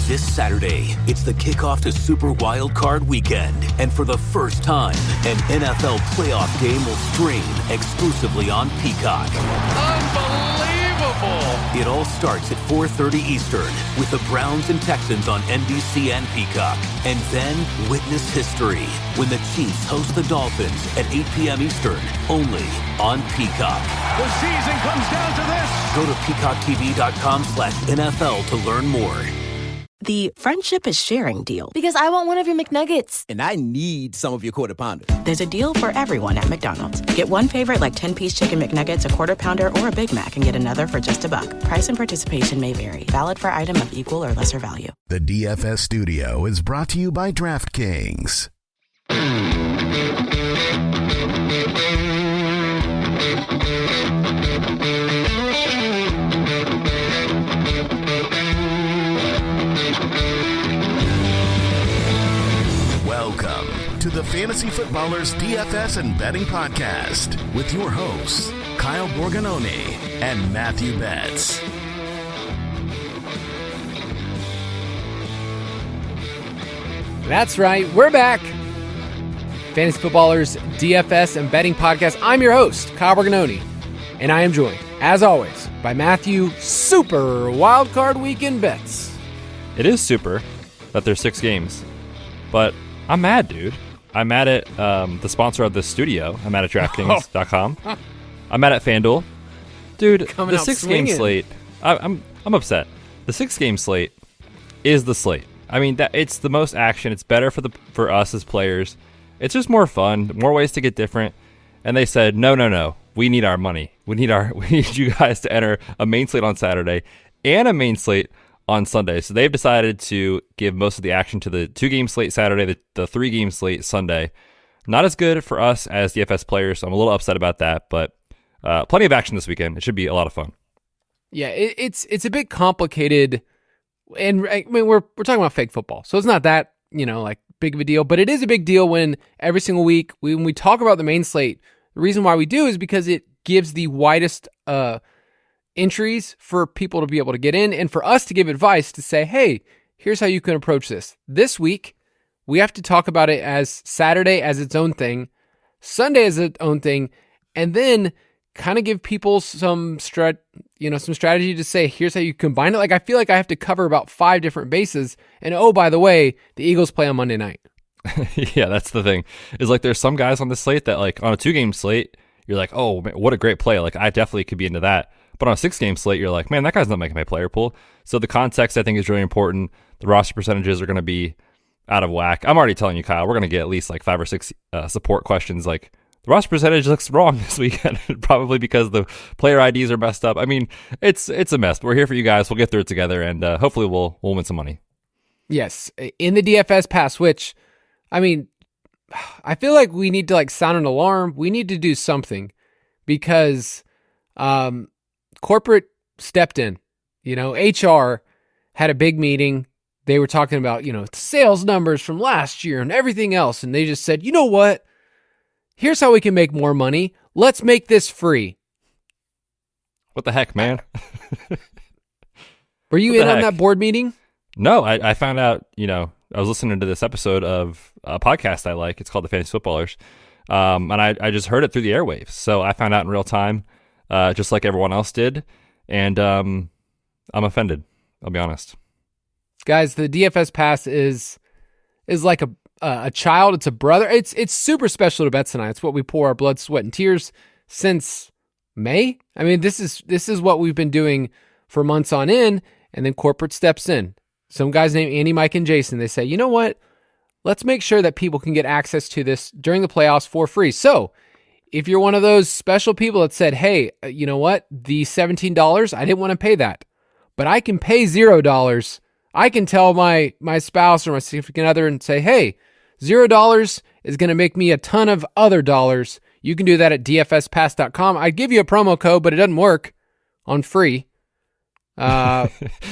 This Saturday, it's the kickoff to Super Wild Card Weekend. And for the first time, an NFL playoff game will stream exclusively on Peacock. Unbelievable! It all starts at 4:30 Eastern with the Browns and Texans on NBC and Peacock. And then witness history when the Chiefs host the Dolphins at 8 p.m. Eastern, only on Peacock. The season comes down to this. Go to peacocktv.com/NFL to learn more. The friendship is sharing deal. Because I want one of your McNuggets. And I need some of your Quarter Pounder. There's a deal for everyone at McDonald's. Get one favorite like 10-piece chicken McNuggets, a Quarter Pounder, or a Big Mac, and get another for just $1. Price and participation may vary. Valid for item of equal or lesser value. The DFS studio is brought to you by DraftKings. Welcome to the Fantasy Footballers DFS and Betting Podcast with your hosts, Kyle Borganoni and Matthew Betz. That's right, we're back. Fantasy Footballers DFS and Betting Podcast. I'm your host, Kyle Borganoni, and I am joined, as always, by Matthew Super Wild Card Weekend Betz. It is super that there's 6 games, but I'm mad, dude. I'm mad at the sponsor of this studio. I'm mad at DraftKings.com. I'm mad at FanDuel. Dude, the 6-game slate, I'm upset. The 6-game slate is the slate. I mean, it's the most action. It's better for us as players. It's just more fun, more ways to get different. And they said, no. We need our money. We need you guys to enter a main slate on Saturday and a main slate on Sunday. So they've decided to give most of the action to the 2-game slate Saturday, the 3-game slate Sunday. Not as good for us as DFS players, so I'm a little upset about that, but plenty of action this weekend. It should be a lot of fun. Yeah, it's a bit complicated, and I mean we're talking about fake football, so it's not that like big of a deal, but it is a big deal when every single week when we talk about the main slate. The reason why we do is because it gives the widest entries for people to be able to get in, and for us to give advice to say, hey, here's how you can approach this. This week, we have to talk about it as Saturday as its own thing, Sunday as its own thing, and then kind of give people some strategy to say, here's how you combine it. Like, I feel like I have to cover about 5 different bases, and oh, by the way, the Eagles play on Monday night. Yeah, that's the thing. Is like there's some guys on the slate that like on a 2-game slate, you're like, oh, man, what a great play. Like I definitely could be into that. But on a 6-game slate, you're like, man, that guy's not making my player pool. So the context, I think, is really important. The roster percentages are going to be out of whack. I'm already telling you, Kyle, we're going to get at least like 5 or 6 support questions. Like the roster percentage looks wrong this weekend, probably because the player IDs are messed up. I mean, it's a mess. But we're here for you guys. We'll get through it together, and hopefully we'll win some money. Yes, in the DFS pass, which, I mean, I feel like we need to like sound an alarm. We need to do something because corporate stepped in. HR had a big meeting. They were talking about, sales numbers from last year and everything else. And they just said, you know what? Here's how we can make more money. Let's make this free. What the heck, man? Were you in on that board meeting? No, I found out, I was listening to this episode of a podcast I like. It's called the Fantasy Footballers. And I just heard it through the airwaves. So I found out in real time, just like everyone else did. And I'm offended. I'll be honest. Guys, the DFS pass is like a child. It's a brother. It's super special to Betz and I. It's what we pour our blood, sweat, and tears since May. I mean, this is what we've been doing for months on end, and then corporate steps in. Some guys named Andy, Mike, and Jason, they say, you know what? Let's make sure that people can get access to this during the playoffs for free. So if you're one of those special people that said, hey, you know what? The $17, I didn't want to pay that, but I can pay $0. I can tell my spouse or my significant other and say, hey, $0 is going to make me a ton of other dollars. You can do that at dfspass.com. I'd give you a promo code, but it doesn't work on free. You use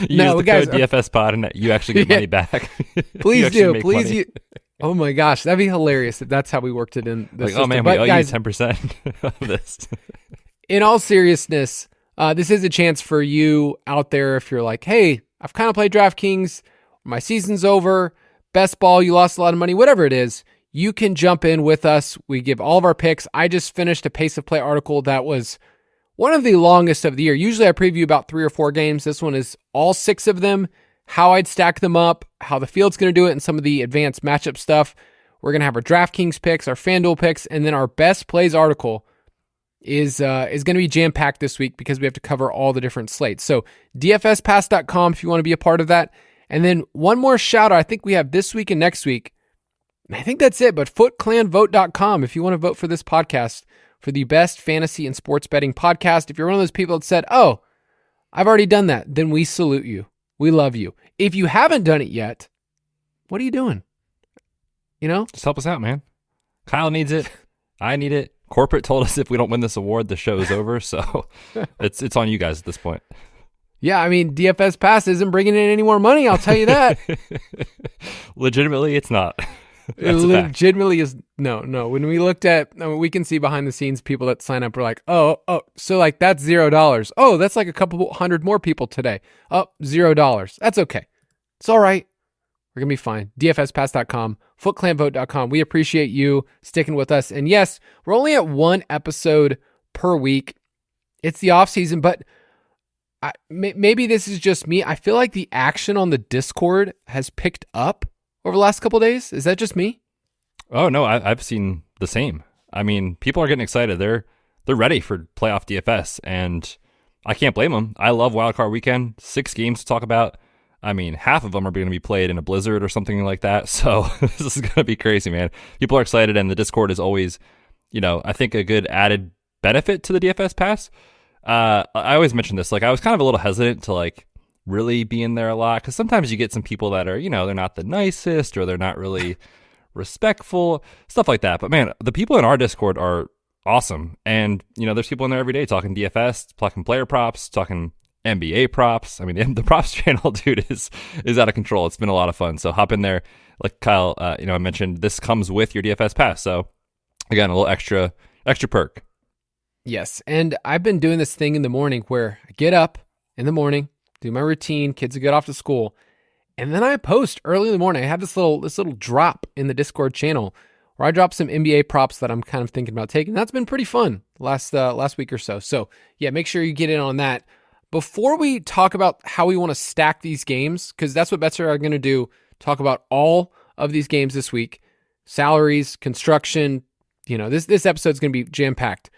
the code DFS pod and you actually get money back. Please do. Please. Oh my gosh, that'd be hilarious if that's how we worked it in the system. Oh man, we owe you 10% of this. In all seriousness, this is a chance for you out there if you're like, hey, I've kind of played DraftKings my season's over, best ball, you lost a lot of money, whatever it is, you can jump in with us. We give all of our picks. I just finished a pace of play article that was one of the longest of the year. Usually I preview about 3 or 4 games. This one is all 6 of them, how I'd stack them up, how the field's going to do it, and some of the advanced matchup stuff. We're going to have our DraftKings picks, our FanDuel picks, and then our best plays article is going to be jam-packed this week because we have to cover all the different slates. So dfspass.com if you want to be a part of that. And then one more shout out, I think we have this week and next week. I think that's it, but footclanvote.com if you want to vote for this podcast for the best fantasy and sports betting podcast. If you're one of those people that said, oh, I've already done that, then we salute you. We love you. If you haven't done it yet, what are you doing? You know? Just help us out, man. Kyle needs it. I need it. Corporate told us if we don't win this award, the show is over. So it's on you guys at this point. Yeah, I mean, DFS Pass isn't bringing in any more money, I'll tell you that. Legitimately, it's not. It legitimately is. No. When we looked at, we can see behind the scenes people that sign up are like, oh, so like that's $0. Oh, that's like a couple hundred more people today. Oh, $0. That's okay. It's all right. We're going to be fine. DFSpass.com, footclanvote.com. We appreciate you sticking with us. And yes, we're only at 1 episode per week. It's the off season, but maybe this is just me. I feel like the action on the Discord has picked up over the last couple of days. Is that just me? Oh, no, I've seen the same. I mean, people are getting excited. They're ready for playoff DFS, and I can't blame them. I love Wild Card Weekend. 6 games to talk about. I mean, half of them are going to be played in a blizzard or something like that. So this is going to be crazy, man. People are excited, and the Discord is always, I think a good added benefit to the DFS Pass. I always mention this. Like, I was kind of a little hesitant to like really be in there a lot because sometimes you get some people that are, they're not the nicest or they're not really respectful, stuff like that. But man, the people in our Discord are awesome. And, there's people in there every day talking DFS, talking player props, talking NBA props. I mean, the props channel, dude, is out of control. It's been a lot of fun. So hop in there. Like Kyle, I mentioned, this comes with your DFS Pass. So again, a little extra perk. Yes, and I've been doing this thing in the morning where I get up in the morning, do my routine, kids get off to school, and then I post early in the morning. I have this little drop in the Discord channel where I drop some NBA props that I'm kind of thinking about taking. That's been pretty fun last week or so. So yeah, make sure you get in on that. Before we talk about how we want to stack these games, because that's what Betz are going to do, talk about all of these games this week, salaries, construction, this episode's going to be jam-packed.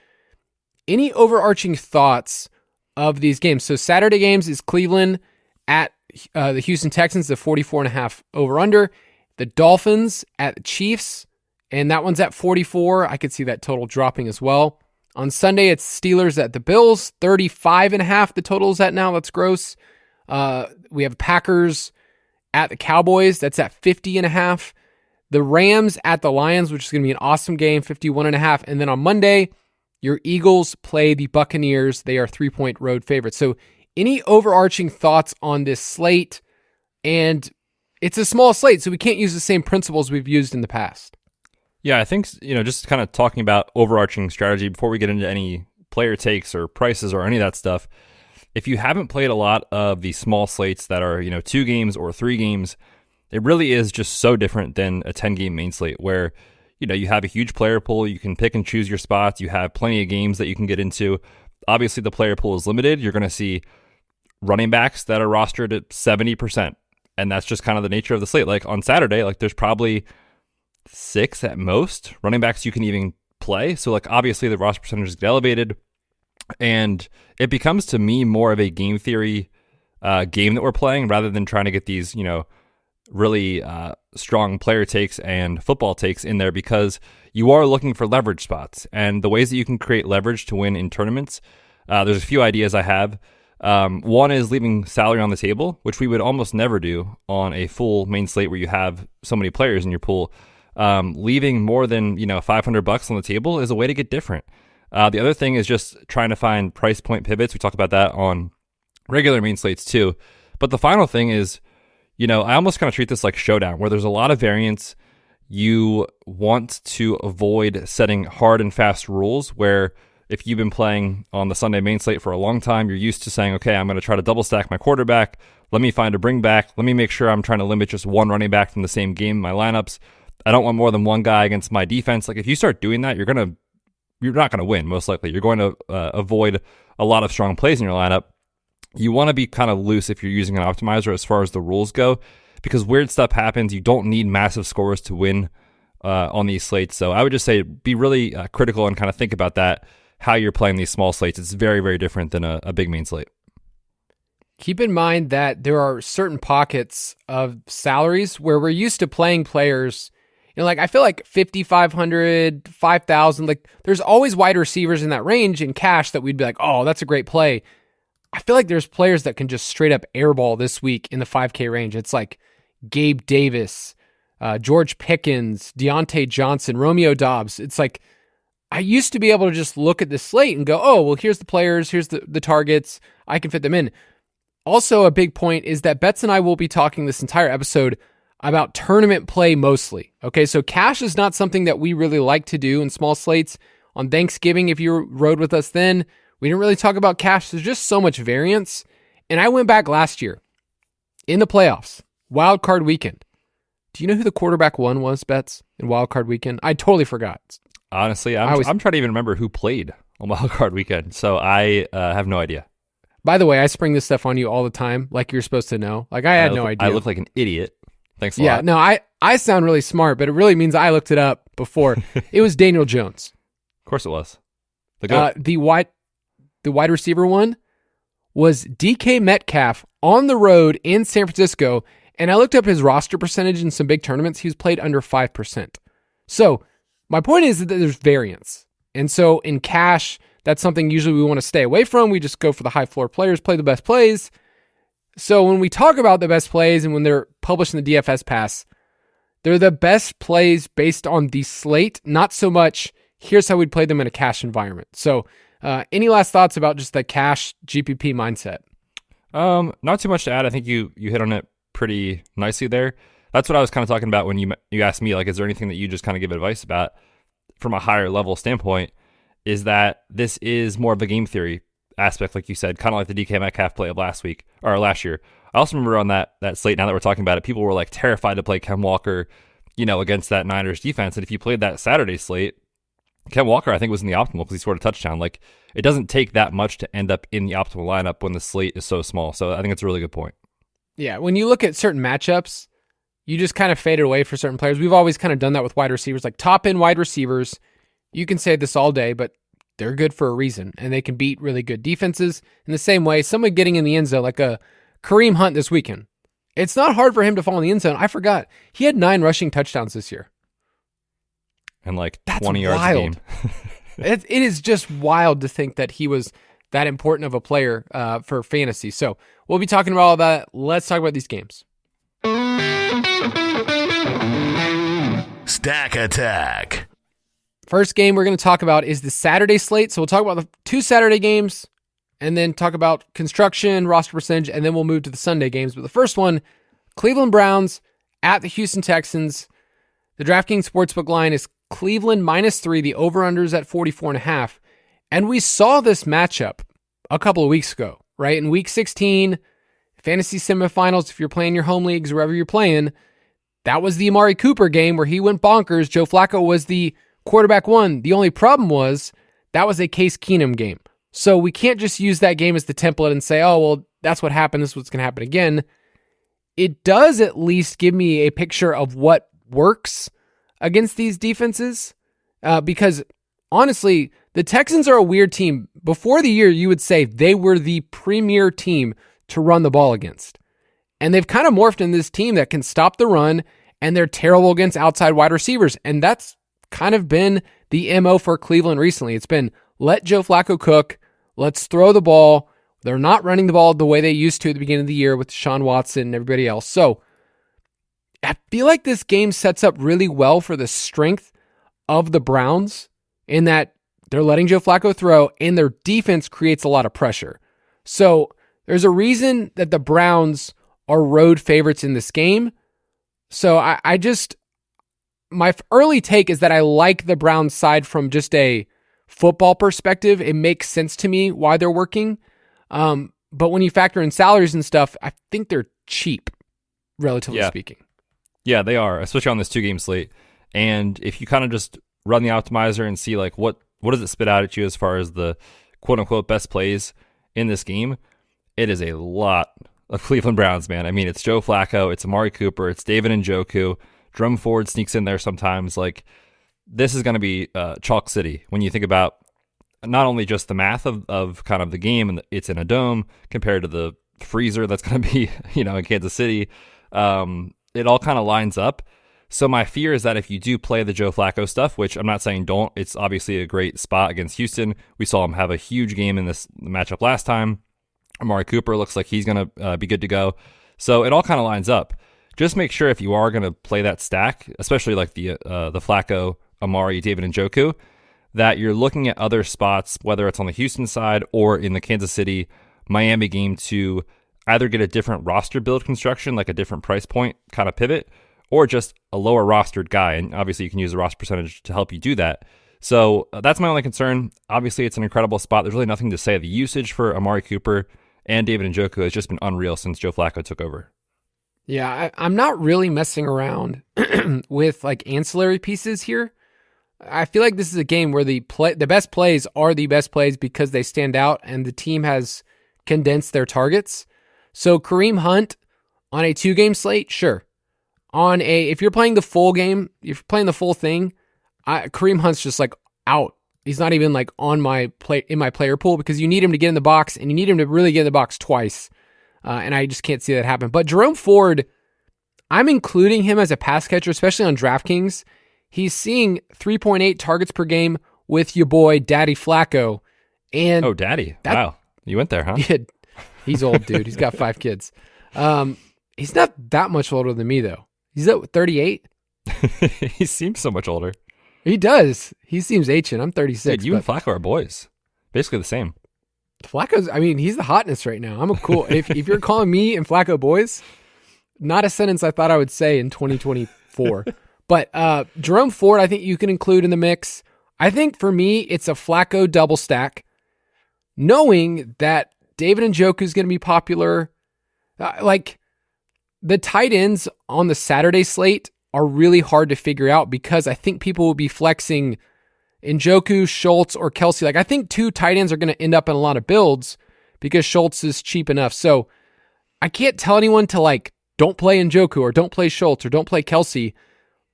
Any overarching thoughts of these games? So Saturday games is Cleveland at the Houston Texans, the 44.5 over-under. The Dolphins at the Chiefs, and that one's at 44. I could see that total dropping as well. On Sunday, it's Steelers at the Bills, 35.5 the total is at now. That's gross. We have Packers at the Cowboys. That's at 50.5. The Rams at the Lions, which is going to be an awesome game, 51.5. And then on Monday, your Eagles play the Buccaneers. They are 3-point road favorites. So any overarching thoughts on this slate? And it's a small slate, so we can't use the same principles we've used in the past. Yeah, I think, just kind of talking about overarching strategy before we get into any player takes or prices or any of that stuff. If you haven't played a lot of the small slates that are, 2 games or 3 games, it really is just so different than a 10-game main slate where, you have a huge player pool. You can pick and choose your spots. You have plenty of games that you can get into. Obviously, the player pool is limited. You're going to see running backs that are rostered at 70%. And that's just kind of the nature of the slate. Like on Saturday, there's probably 6 at most running backs you can even play. So obviously the roster percentages get elevated, and it becomes to me more of a game theory game that we're playing rather than trying to get these, really strong player takes and football takes in there, because you are looking for leverage spots and the ways that you can create leverage to win in tournaments. There's a few ideas I have. One is leaving salary on the table, which we would almost never do on a full main slate where you have so many players in your pool. Leaving more than, $500 on the table is a way to get different. The other thing is just trying to find price point pivots. We talk about that on regular main slates too. But the final thing is, I almost kind of treat this like Showdown, where there's a lot of variance. You want to avoid setting hard and fast rules where if you've been playing on the Sunday main slate for a long time, you're used to saying, okay, I'm going to try to double stack my quarterback. Let me find a bring back. Let me make sure I'm trying to limit just one running back from the same game in my lineups. I don't want more than one guy against my defense. Like if you start doing that, you're not going to win, most likely. You're going to avoid a lot of strong plays in your lineup. You want to be kind of loose if you're using an optimizer as far as the rules go, because weird stuff happens. You don't need massive scores to win on these slates. So I would just say be really critical and kind of think about that, how you're playing these small slates. It's very, very different than a big main slate. Keep in mind that there are certain pockets of salaries where we're used to playing players, like I feel like 5,500, 5,000, like there's always wide receivers in that range in cash that we'd be like, oh, that's a great play. I feel like there's players that can just straight up airball this week in the 5K range. It's like Gabe Davis, George Pickens, Deontay Johnson, Romeo Dobbs. It's like I used to be able to just look at the slate and go, oh, well, here's the players, here's the targets. I can fit them in. Also, a big point is that Betz and I will be talking this entire episode about tournament play mostly. Okay, so cash is not something that we really like to do in small slates. On Thanksgiving, if you rode with us then, we didn't really talk about cash. There's just so much variance. And I went back last year in the playoffs, Wild Card Weekend. Do you know who the quarterback one was, Betz, in Wild Card Weekend? I totally forgot. Honestly, I'm trying to even remember who played on Wild Card Weekend, so I have no idea. By the way, I spring this stuff on you all the time, like you're supposed to know. Like I had no idea. I look like an idiot. Thanks a lot. Yeah, no, I sound really smart, but it really means I looked it up before. It was Daniel Jones. Of course it was. The wide receiver one was DK Metcalf on the road in San Francisco, and I looked up his roster percentage in some big tournaments. He's played under 5%. So my point is that there's variance. And so in cash, that's something usually we want to stay away from. We just go for the high floor players, play the best plays. So when we talk about the best plays and when they're published in the DFS pass, they're the best plays based on the slate, not so much here's how we'd play them in a cash environment. So any last thoughts about just the cash GPP mindset? Not too much to add. I think you hit on it pretty nicely there. That's what I was kind of talking about when you asked me, like, is there anything that you just kind of give advice about from a higher level standpoint? Is that this is more of a game theory aspect, like you said, kind of like the DK Metcalf play of last year. I also remember on that slate, now that we're talking about it, people were like terrified to play Ken Walker, against that Niners defense. And if you played that Saturday slate, Ken Walker, I think, was in the optimal because he scored a touchdown. Like, it doesn't take that much to end up in the optimal lineup when the slate is so small. So I think it's a really good point. Yeah, when you look at certain matchups, you just kind of faded away for certain players. We've always kind of done that with wide receivers, like top-end wide receivers. You can say this all day, but they're good for a reason, and they can beat really good defenses. In the same way, someone getting in the end zone, like a Kareem Hunt this weekend, it's not hard for him to fall in the end zone. I forgot. He had 9 rushing touchdowns this year. And like That's 20 yards wild. a game. It is just wild to think that he was that important of a player for fantasy. So we'll be talking about all that. Let's talk about these games. Stack Attack. First game we're going to talk about is the Saturday slate. So we'll talk about the 2 Saturday games and then talk about construction, roster percentage, and then we'll move to the Sunday games. But the first one, Cleveland Browns at the Houston Texans. The DraftKings Sportsbook line is Cleveland -3. The over-under is at 44.5. And we saw this matchup a couple of weeks ago, right? In week 16, fantasy semifinals, if you're playing your home leagues, wherever you're playing, that was the Amari Cooper game where he went bonkers. Joe Flacco was the quarterback one. The only problem was that was a Case Keenum game. So we can't just use that game as the template and say, oh, well, that's what happened. This is what's going to happen again. It does at least give me a picture of what works against these defenses because honestly, the Texans are a weird team. Before the year, you would say they were the premier team to run the ball against. And they've kind of morphed in this team that can stop the run, and they're terrible against outside wide receivers. And that's kind of been the MO for Cleveland recently. It's been let Joe Flacco cook. Let's throw the ball. They're not running the ball the way they used to at the beginning of the year with Deshaun Watson and everybody else. So I feel like this game sets up really well for the strength of the Browns in that they're letting Joe Flacco throw and their defense creates a lot of pressure. So there's a reason that the Browns are road favorites in this game. So my early take is that I like the Browns side from just a football perspective, it makes sense to me why they're working. But when you factor in salaries and stuff, I think they're cheap, relatively speaking. Yeah, they are, especially on this 2-game slate. And if you kind of just run the optimizer and see like what does it spit out at you as far as the quote unquote best plays in this game, it is a lot of Cleveland Browns, man. I mean, it's Joe Flacco, it's Amari Cooper, it's David Njoku, Drum Ford sneaks in there sometimes. Like, this is going to be chalk city when you think about not only just the math of kind of the game, and it's in a dome compared to the freezer that's going to be, in Kansas City. It all kind of lines up. So my fear is that if you do play the Joe Flacco stuff, which I'm not saying don't, it's obviously a great spot against Houston. We saw him have a huge game in this matchup last time. Amari Cooper looks like he's going to be good to go. So it all kind of lines up. Just make sure if you are going to play that stack, especially like the Flacco, Amari, David Njoku, that you're looking at other spots, whether it's on the Houston side or in the Kansas City, Miami game, to either get a different roster build construction, like a different price point kind of pivot, or just a lower rostered guy. And obviously you can use the roster percentage to help you do that. So that's my only concern. Obviously it's an incredible spot. There's really nothing to say. The usage for Amari Cooper and David Njoku has just been unreal since Joe Flacco took over. Yeah, I'm not really messing around with like ancillary pieces here. I feel like this is a game where the best plays are the best plays because they stand out and the team has condensed their targets. So Kareem Hunt on a 2-game slate, sure. If you're playing the full game, if you're playing the full thing, Kareem Hunt's just like out. He's not even like in my player pool because you need him to get in the box and you need him to really get in the box twice. And I just can't see that happen. But Jerome Ford, I'm including him as a pass catcher, especially on DraftKings. He's seeing 3.8 targets per game with your boy Daddy Flacco. And oh, Daddy! Wow, you went there, huh? Yeah, he's old, dude. He's got 5 kids. He's not that much older than me, though. He's at 38. He seems so much older. He does. He seems ancient. I'm 36. Dude, you and Flacco are boys. Basically the same. Flacco's, he's the hotness right now. I'm a cool. if you're calling me and Flacco boys, not a sentence I thought I would say in 2024. But Jerome Ford, I think you can include in the mix. I think for me, it's a Flacco double stack, knowing that David Njoku is going to be popular. Like the tight ends on the Saturday slate are really hard to figure out because I think people will be flexing Njoku, Schultz, or Kelce. Like I think 2 tight ends are going to end up in a lot of builds because Schultz is cheap enough. So I can't tell anyone to like, don't play Njoku or don't play Schultz or don't play Kelce.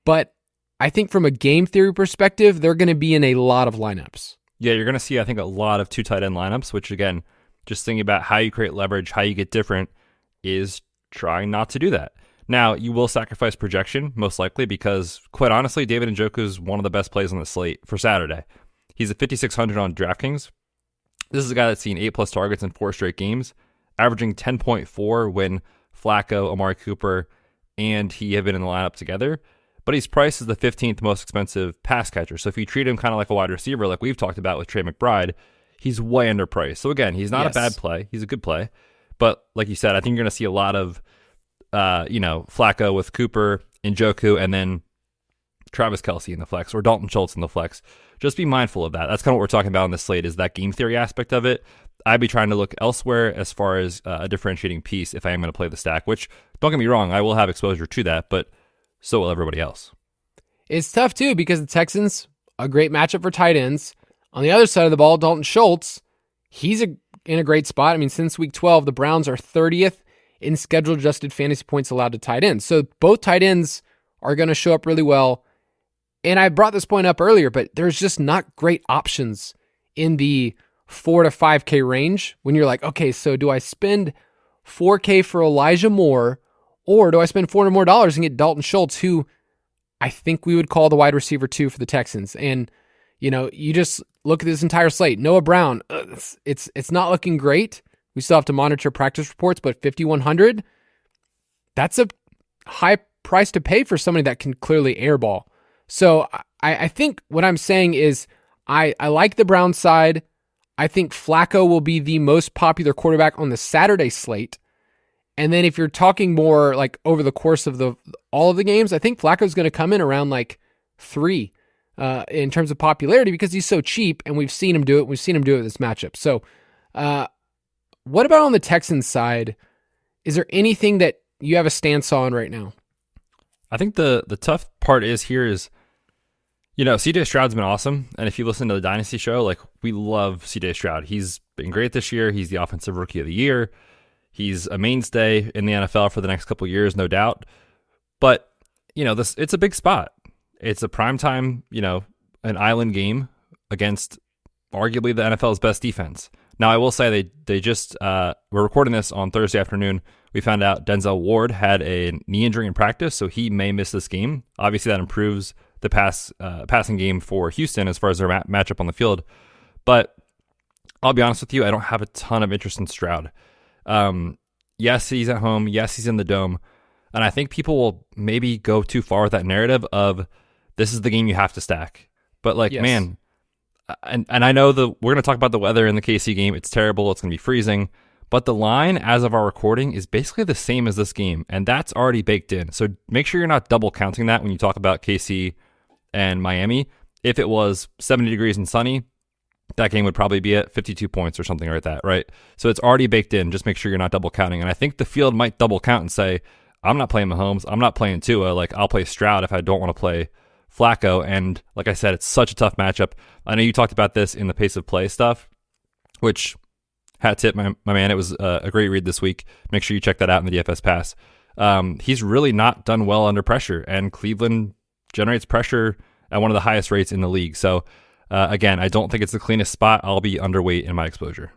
But I think from a game theory perspective, they're going to be in a lot of lineups. Yeah, you're going to see, I think, a lot of 2 tight end lineups, which again, just thinking about how you create leverage, how you get different, is trying not to do that. Now, you will sacrifice projection, most likely, because, quite honestly, David Njoku is one of the best plays on the slate for Saturday. He's at 5,600 on DraftKings. This is a guy that's seen 8+ targets in 4 straight games, averaging 10.4 when Flacco, Amari Cooper, and he have been in the lineup together. But he's priced as the 15th most expensive pass catcher. So if you treat him kind of like a wide receiver, like we've talked about with Trey McBride, he's way underpriced. So again, he's not a bad play. He's a good play. But like you said, I think you're going to see a lot of Flacco with Cooper, Njoku, and then Travis Kelce in the flex or Dalton Schultz in the flex. Just be mindful of that. That's kind of what we're talking about on this slate, is that game theory aspect of it. I'd be trying to look elsewhere as far as a differentiating piece if I am going to play the stack, which, don't get me wrong, I will have exposure to that, but so will everybody else. It's tough too because the Texans, a great matchup for tight ends. On the other side of the ball, Dalton Schultz, he's in a great spot. Since week 12, the Browns are 30th in schedule adjusted fantasy points allowed to tight ends. So both tight ends are going to show up really well. And I brought this point up earlier, but there's just not great options in the 4 to 5K range when you're like, okay, so do I spend $4K for Elijah Moore, or do I spend $400 more and get Dalton Schultz, who I think we would call the wide receiver 2 for the Texans? And, you just look at this entire slate. Noah Brown, it's not looking great. We still have to monitor practice reports, but 5,100, that's a high price to pay for somebody that can clearly airball. So I think what I'm saying is I like the Browns side. I think Flacco will be the most popular quarterback on the Saturday slate. And then if you're talking more like over the course of all of the games, I think Flacco's going to come in around like 3. in terms of popularity because he's so cheap, and we've seen him do it. We've seen him do it with this matchup. So what about on the Texans side? Is there anything that you have a stance on right now? I think the tough part is, CJ Stroud's been awesome. And if you listen to the Dynasty show, like, we love CJ Stroud. He's been great this year. He's the offensive rookie of the year. He's a mainstay in the NFL for the next couple of years, no doubt. But, it's a big spot. It's a primetime, an island game against arguably the NFL's best defense. Now, I will say they just, we're recording this on Thursday afternoon. We found out Denzel Ward had a knee injury in practice, so he may miss this game. Obviously, that improves the passing game for Houston as far as their matchup on the field. But I'll be honest with you, I don't have a ton of interest in Stroud. Yes, he's at home. Yes, he's in the dome. And I think people will maybe go too far with that narrative of this is the game you have to stack. But man, and I know we're going to talk about the weather in the KC game. It's terrible. It's going to be freezing. But the line, as of our recording, is basically the same as this game, and that's already baked in. So make sure you're not double counting that when you talk about KC and Miami. If it was 70 degrees and sunny, that game would probably be at 52 points or something like that, right? So it's already baked in. Just make sure you're not double counting. And I think the field might double count and say, I'm not playing Mahomes. I'm not playing Tua. I'll play Stroud if I don't want to play Flacco. And like I said, it's such a tough matchup. I know you talked about this in the pace of play stuff, which... hat tip, my man. It was a great read this week. Make sure you check that out in the DFS Pass. He's really not done well under pressure, and Cleveland generates pressure at one of the highest rates in the league. So, again, I don't think it's the cleanest spot. I'll be underweight in my exposure.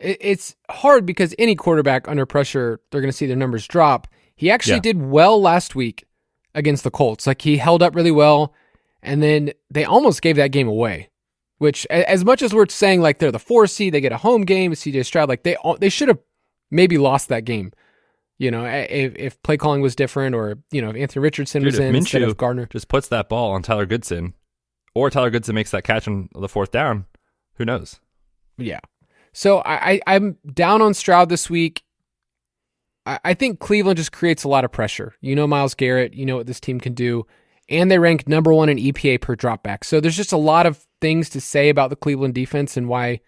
It's hard because any quarterback under pressure, they're going to see their numbers drop. He actually did well last week against the Colts. He held up really well, and then they almost gave that game away. Which, as much as we're saying they're the 4 seed, they get a home game with CJ Stroud, they should have maybe lost that game. If play calling was different, or if Anthony Richardson was in instead of Gardner. Just puts that ball on Tyler Goodson, or Tyler Goodson makes that catch on the 4th down. Who knows? Yeah. So I'm down on Stroud this week. I think Cleveland just creates a lot of pressure. Myles Garrett, what this team can do. And they rank number 1 in EPA per dropback. So there's just a lot of things to say about the Cleveland defense and why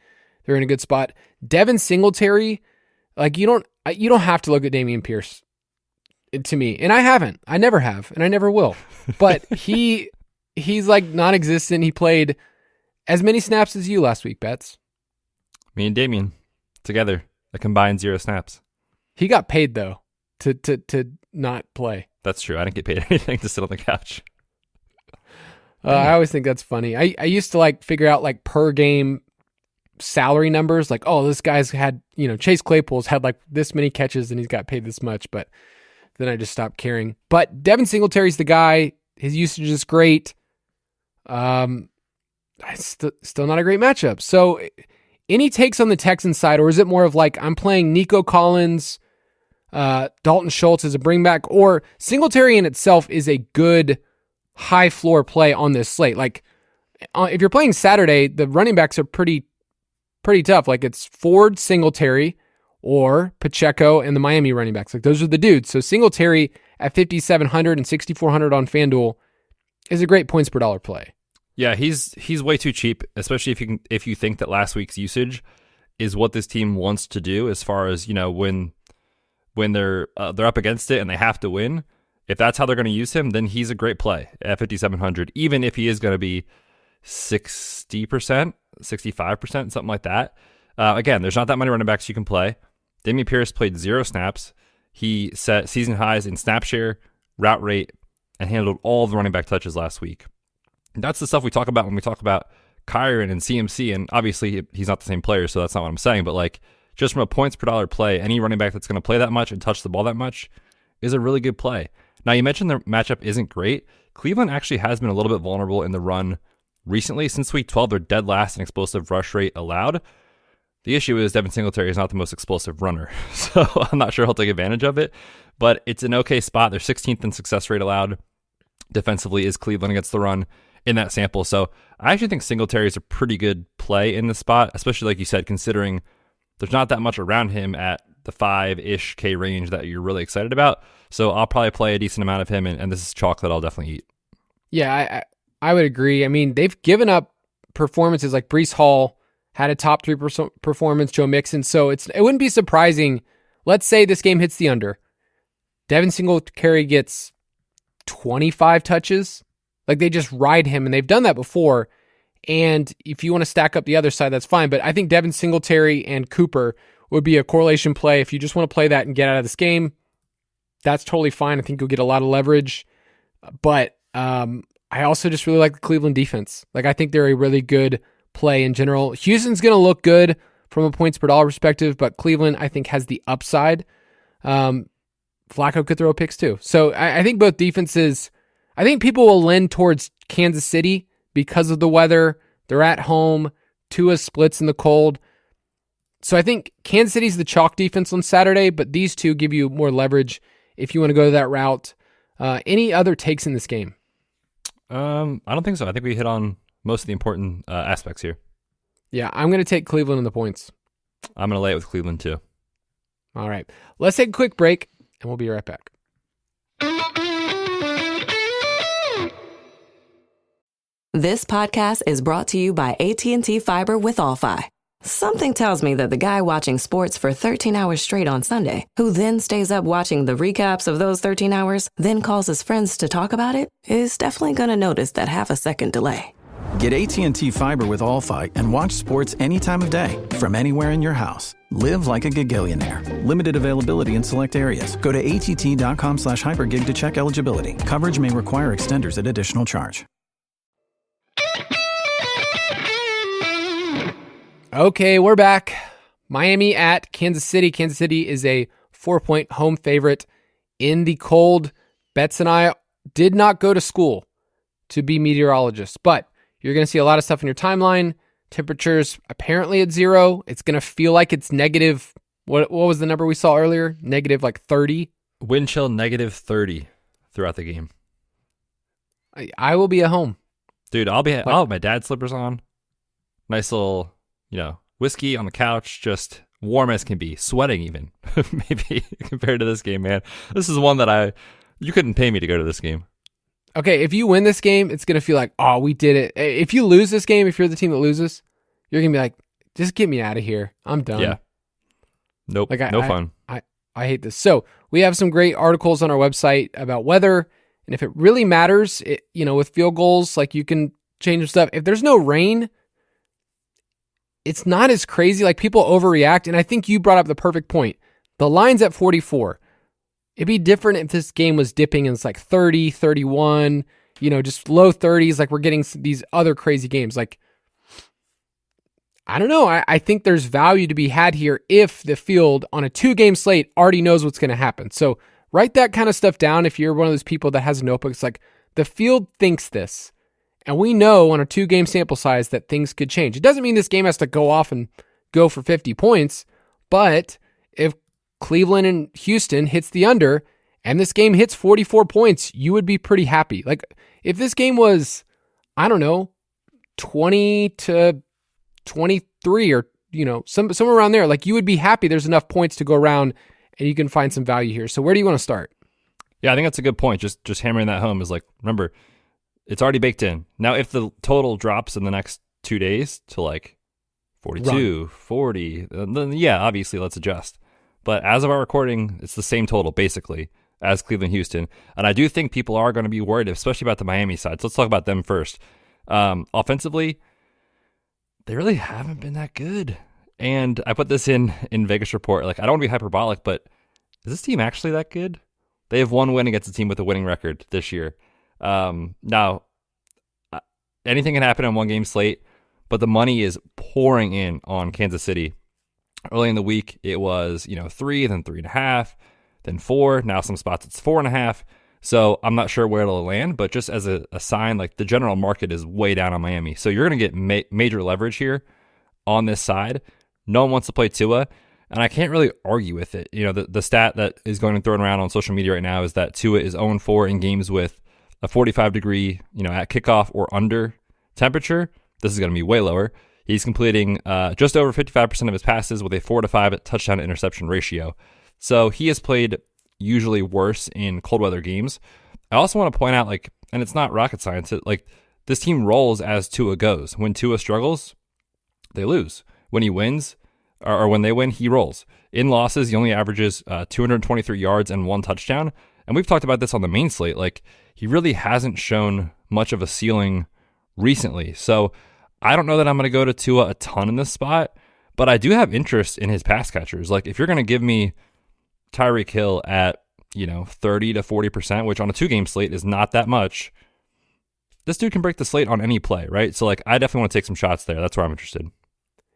they're in a good spot. Devin Singletary, you don't have to look at Dameon Pierce to me. And I haven't. I never have, and I never will. But he's non-existent. He played as many snaps as you last week, Betz. Me and Dameon together, a combined 0 snaps. He got paid though to not play. That's true. I didn't get paid anything to sit on the couch. I always think that's funny. I used to figure out per game salary numbers. This guy's had, Chase Claypool's had this many catches and he's got paid this much, but then I just stopped caring. But Devin Singletary's the guy. His usage is great. It's still not a great matchup. So any takes on the Texans side, or is it more of I'm playing Nico Collins, Dalton Schultz as a bringback, or Singletary in itself is a good high floor play on this slate? If you're playing Saturday, the running backs are pretty tough. It's Ford, Singletary, or Pacheco and the Miami running backs. Those are the dudes. So Singletary at 5,700 and 6,400 on FanDuel is a great points per dollar play. Yeah, he's way too cheap, especially if you think that last week's usage is what this team wants to do as far as when they're up against it and they have to win. If that's how they're going to use him, then he's a great play at 5,700, even if he is going to be 60%, 65%, something like that. Again, there's not that many running backs you can play. Dameon Pierce played 0 snaps. He set season highs in snap share, route rate, and handled all of the running back touches last week. And that's the stuff we talk about when we talk about Kyron and CMC, and obviously he's not the same player, so that's not what I'm saying, but just from a points per dollar play, any running back that's going to play that much and touch the ball that much is a really good play. Now, you mentioned the matchup isn't great. Cleveland actually has been a little bit vulnerable in the run recently. Since week 12, they're dead last in explosive rush rate allowed. The issue is Devin Singletary is not the most explosive runner, so I'm not sure he'll take advantage of it, but it's an okay spot. They're 16th in success rate allowed. Defensively is Cleveland against the run in that sample. So I actually think Singletary is a pretty good play in this spot, especially like you said, considering there's not that much around him at the 5-ish K range that you're really excited about. So I'll probably play a decent amount of him, and this is chalk that I'll definitely eat. Yeah, I would agree. I mean, they've given up performances like Breece Hall had a top 3 performance, Joe Mixon. So it wouldn't be surprising. Let's say this game hits the under. Devin Singletary gets 25 touches. Like they just ride him, and they've done that before. And if you want to stack up the other side, that's fine. But I think Devin Singletary and Cooper would be a correlation play. If you just want to play that and get out of this game, that's totally fine. I think you'll get a lot of leverage. But I also just really like the Cleveland defense. Like I think they're a really good play in general. Houston's going to look good from a points per dollar perspective, but Cleveland, I think, has the upside. Flacco could throw picks too. So I think both defenses, I think people will lend towards Kansas City because of the weather. They're at home. Tua splits in the cold. So I think Kansas City's the chalk defense on Saturday, but these two give you more leverage if you want to go that route. Any other takes in this game? I don't think so. I think we hit on most of the important aspects here. Yeah, I'm going to take Cleveland in the points. I'm going to lay it with Cleveland too. All right. Let's take a quick break, and we'll be right back. This podcast is brought to you by AT&T Fiber with All-Fi. Something tells me that the guy watching sports for 13 hours straight on Sunday, who then stays up watching the recaps of those 13 hours, then calls his friends to talk about it, is definitely going to notice that half-a-second delay. Get AT&T Fiber with All-Fi and watch sports any time of day from anywhere in your house. Live like a gigillionaire. Limited availability in select areas. Go to att.com/hypergig to check eligibility. Coverage may require extenders at additional charge. Okay, we're back. Miami at Kansas City. Kansas City is a 4-point home favorite in the cold. Betz and I did not go to school to be meteorologists, but you're going to see a lot of stuff in your timeline. Temperatures apparently at 0. It's going to feel like it's negative. What was the number we saw earlier? Negative like 30. Wind chill negative 30 throughout the game. I will be at home. Dude, I'll have my dad's slippers on. Nice little, whiskey on the couch, just warm as can be, sweating even, maybe compared to this game, man. This is one that you couldn't pay me to go to this game. Okay, if you win this game, it's going to feel like, oh, we did it. If you lose this game, if you're the team that loses, you're going to be like, just get me out of here. I'm done. Yeah. Nope. No fun. I hate this. So we have some great articles on our website about weather. And if it really matters, with field goals, like you can change stuff. If there's no rain, it's not as crazy. Like people overreact. And I think you brought up the perfect point. The line's at 44. It'd be different if this game was dipping and it's like 30, 31, just low 30s. Like we're getting these other crazy games. Like, I don't know. I think there's value to be had here if the field on a 2-game slate already knows what's going to happen. So write that kind of stuff down. If you're one of those people that has a notebook, it's like the field thinks this. And we know on a 2-game sample size that things could change. It doesn't mean this game has to go off and go for 50 points. But if Cleveland and Houston hits the under and this game hits 44 points, you would be pretty happy. Like if this game was, 20 to 23 or, somewhere around there, like you would be happy there's enough points to go around and you can find some value here. So where do you want to start? Yeah, I think that's a good point. Just hammering that home is like, remember, it's already baked in. Now, if the total drops in the next 2 days to like 42, 40, then yeah, obviously let's adjust. But as of our recording, it's the same total, basically, as Cleveland-Houston. And I do think people are going to be worried, especially about the Miami side. So let's talk about them first. Offensively, they really haven't been that good. And I put this in Vegas Report. Like, I don't want to be hyperbolic, but is this team actually that good? They have one win against a team with a winning record this year. Now, anything can happen on 1-game slate, but the money is pouring in on Kansas City. Early in the week, it was 3, then 3.5, then 4. Now some spots it's 4.5. So I'm not sure where it'll land, but just as a sign, like the general market is way down on Miami. So you're going to get major leverage here on this side. No one wants to play Tua, and I can't really argue with it. The stat that is going thrown around on social media right now is that Tua is 0-4 in games with a 45-degree, at kickoff or under temperature. This is going to be way lower. He's completing just over 55% of his passes with a 4-to-5 touchdown to interception ratio. So he has played usually worse in cold weather games. I also want to point out, and it's not rocket science, this team rolls as Tua goes. When Tua struggles, they lose. When he wins, or when they win, he rolls. In losses, he only averages 223 yards and 1 touchdown. And we've talked about this on the main slate. Like, he really hasn't shown much of a ceiling recently. So I don't know that I'm going to go to Tua a ton in this spot, but I do have interest in his pass catchers. Like, if you're going to give me Tyreek Hill at, 30 to 40%, which on a 2-game slate is not that much, this dude can break the slate on any play, right? So, like, I definitely want to take some shots there. That's where I'm interested.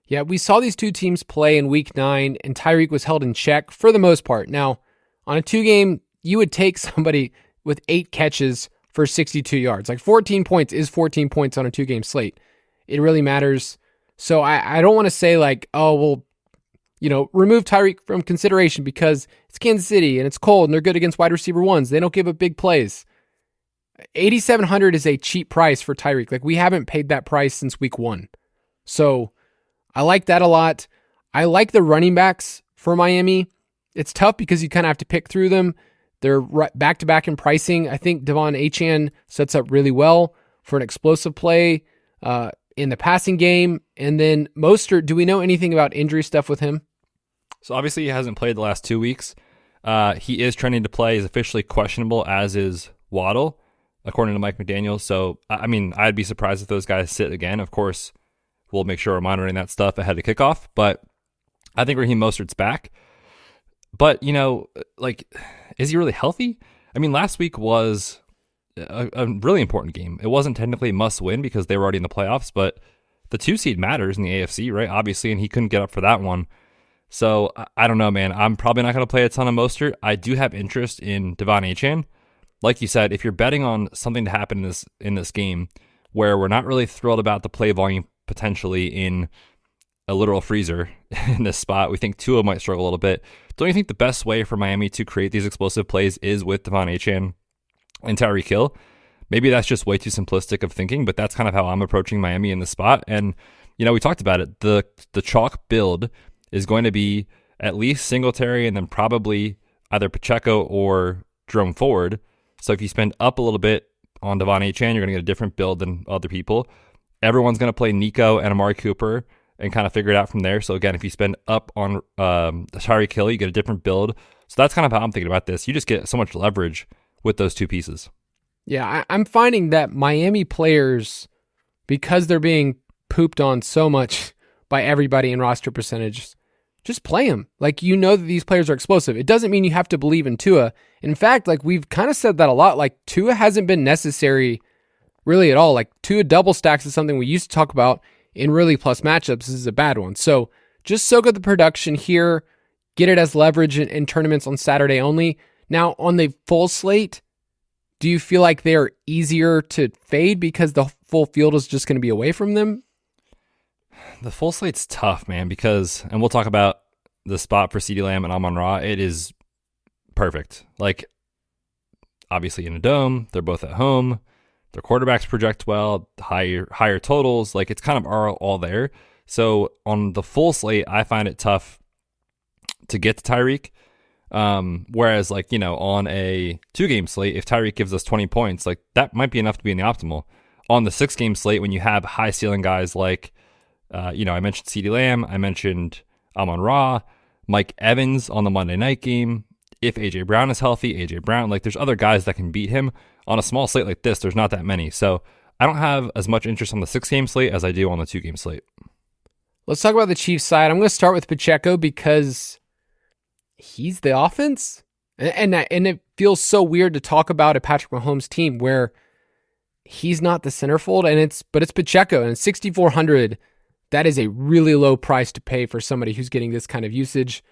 Yeah, we saw these two teams play in week 9, and Tyreek was held in check for the most part. Now, on a 2-game, you would take somebody with 8 catches for 62 yards. Like, 14 points is 14 points on a 2-game slate. It really matters. So I don't want to say like, oh, well, remove Tyreek from consideration because it's Kansas City and it's cold and they're good against wide receiver ones. They don't give up big plays. 8,700 is a cheap price for Tyreek. Like, we haven't paid that price since week 1. So I like that a lot. I like the running backs for Miami. It's tough because you kind of have to pick through them. They're back-to-back in pricing. I think Devon Achane sets up really well for an explosive play in the passing game. And then Mostert, do we know anything about injury stuff with him? So obviously he hasn't played the last 2 weeks. He is trending to play. He's officially questionable, as is Waddle, according to Mike McDaniel. So, I mean, I'd be surprised if those guys sit again. Of course, we'll make sure we're monitoring that stuff ahead of kickoff. But I think Raheem Mostert's back. But, is he really healthy? I mean, last week was a really important game. It wasn't technically a must-win because they were already in the playoffs, but the 2 seed matters in the AFC, right? Obviously, and he couldn't get up for that one. So, I don't know, man. I'm probably not going to play a ton of Mostert. I do have interest in Devon Achane. Like you said, if you're betting on something to happen in this game where we're not really thrilled about the play volume potentially in a literal freezer in this spot, we think Tua might struggle a little bit. Don't you think the best way for Miami to create these explosive plays is with Devon Achane and Tyreek Hill? Maybe that's just way too simplistic of thinking, but that's kind of how I'm approaching Miami in this spot. And, we talked about it. The chalk build is going to be at least Singletary and then probably either Pacheco or Jerome Ford. So if you spend up a little bit on Devon Achane, you're going to get a different build than other people. Everyone's going to play Nico and Amari Cooper and kind of figure it out from there. So again, if you spend up on Tyreek Hill, you get a different build. So that's kind of how I'm thinking about this. You just get so much leverage with those 2 pieces. Yeah, I'm finding that Miami players, because they're being pooped on so much by everybody in roster percentages, just play them. Like, that these players are explosive. It doesn't mean you have to believe in Tua. In fact, like, we've kind of said that a lot. Like, Tua hasn't been necessary really at all. Like, Tua double stacks is something we used to talk about in really plus matchups. This is a bad one. So just soak up the production here, get it as leverage in tournaments on Saturday only. Now, on the full slate, do you feel like they're easier to fade because the full field is just going to be away from them? The full slate's tough, man, because, and we'll talk about the spot for CeeDee Lamb and Amon-Ra, it is perfect. Like, obviously in a dome, they're both at home, their quarterbacks project well, higher totals, like, it's kind of all there. So on the full slate, I find it tough to get to Tyreek. Whereas, like, on a 2-game slate, if Tyreek gives us 20 points, like, that might be enough to be in the optimal. On the 6-game slate, when you have high ceiling guys like, I mentioned CeeDee Lamb, I mentioned Amon-Ra, Mike Evans on the Monday night game. If AJ Brown is healthy, AJ Brown, like, there's other guys that can beat him. On a small slate like this, there's not that many. So I don't have as much interest on the 6-game slate as I do on the 2-game slate. Let's talk about the Chiefs side. I'm going to start with Pacheco because he's the offense. And it feels so weird to talk about a Patrick Mahomes team where he's not the centerfold, but it's Pacheco, and 6,400. That is a really low price to pay for somebody who's getting this kind of usage.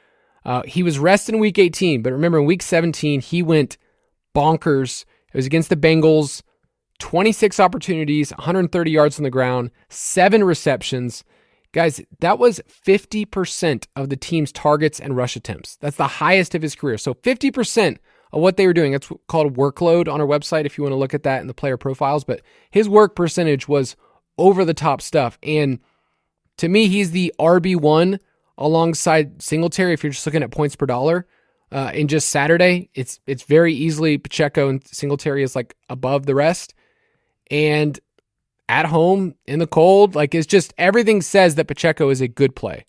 He was rested in week 18, but remember in week 17, he went bonkers. It was against the Bengals, 26 opportunities, 130 yards on the ground, 7 receptions. Guys, that was 50% of the team's targets and rush attempts. That's the highest of his career. So 50% of what they were doing, that's called workload on our website if you want to look at that in the player profiles. But his work percentage was over the top stuff. And to me, he's the RB1 alongside Singletary if you're just looking at points per dollar. In just Saturday, it's very easily Pacheco and Singletary is like above the rest. And at home in the cold. Like, it's just everything says that Pacheco is a good play.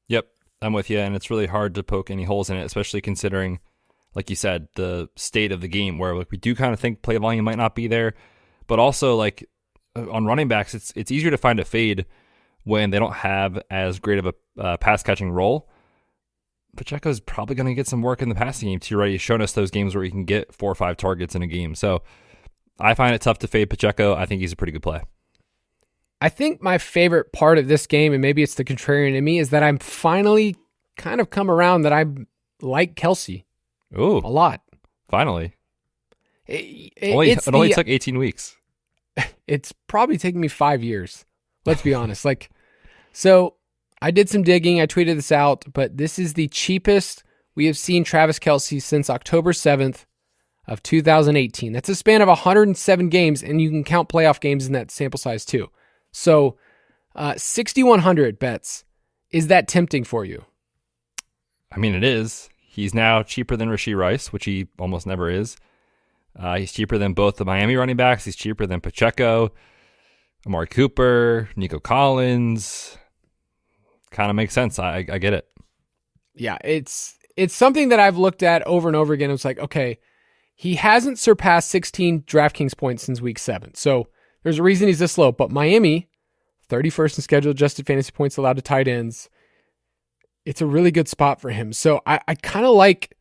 Yep, I'm with you, and it's really hard to poke any holes in it, especially considering, like you said, the state of the game where like we do kind of think play volume might not be there, but also like on running backs, it's easier to find a fade when they don't have as great of a pass catching role. Pacheco's probably going to get some work in the passing game too, right? He's shown us those games where he can get 4 or 5 targets in a game. So I find it tough to fade Pacheco. I think he's a pretty good play. I think my favorite part of this game, and maybe it's the contrarian in me, is that I'm finally kind of come around that I like Kelce. Ooh, a lot. Finally. It only took 18 weeks. It's probably taken me 5 years. Let's be honest. So I did some digging. I tweeted this out, but this is the cheapest we have seen Travis Kelce since October 7th of 2018. That's a span of 107 games, and you can count playoff games in that sample size too. So 6,100 bets. Is that tempting for you? I mean, it is. He's now cheaper than Rashee Rice, which he almost never is. He's cheaper than both the Miami running backs. He's cheaper than Pacheco, Amari Cooper, Nico Collins. Kind of makes sense. I get it. Yeah, it's something that I've looked at over and over again. It's like, okay, he hasn't surpassed 16 DraftKings points since week 7. So there's a reason he's this low. But Miami, 31st in schedule adjusted fantasy points allowed to tight ends. It's a really good spot for him. So I kind of like,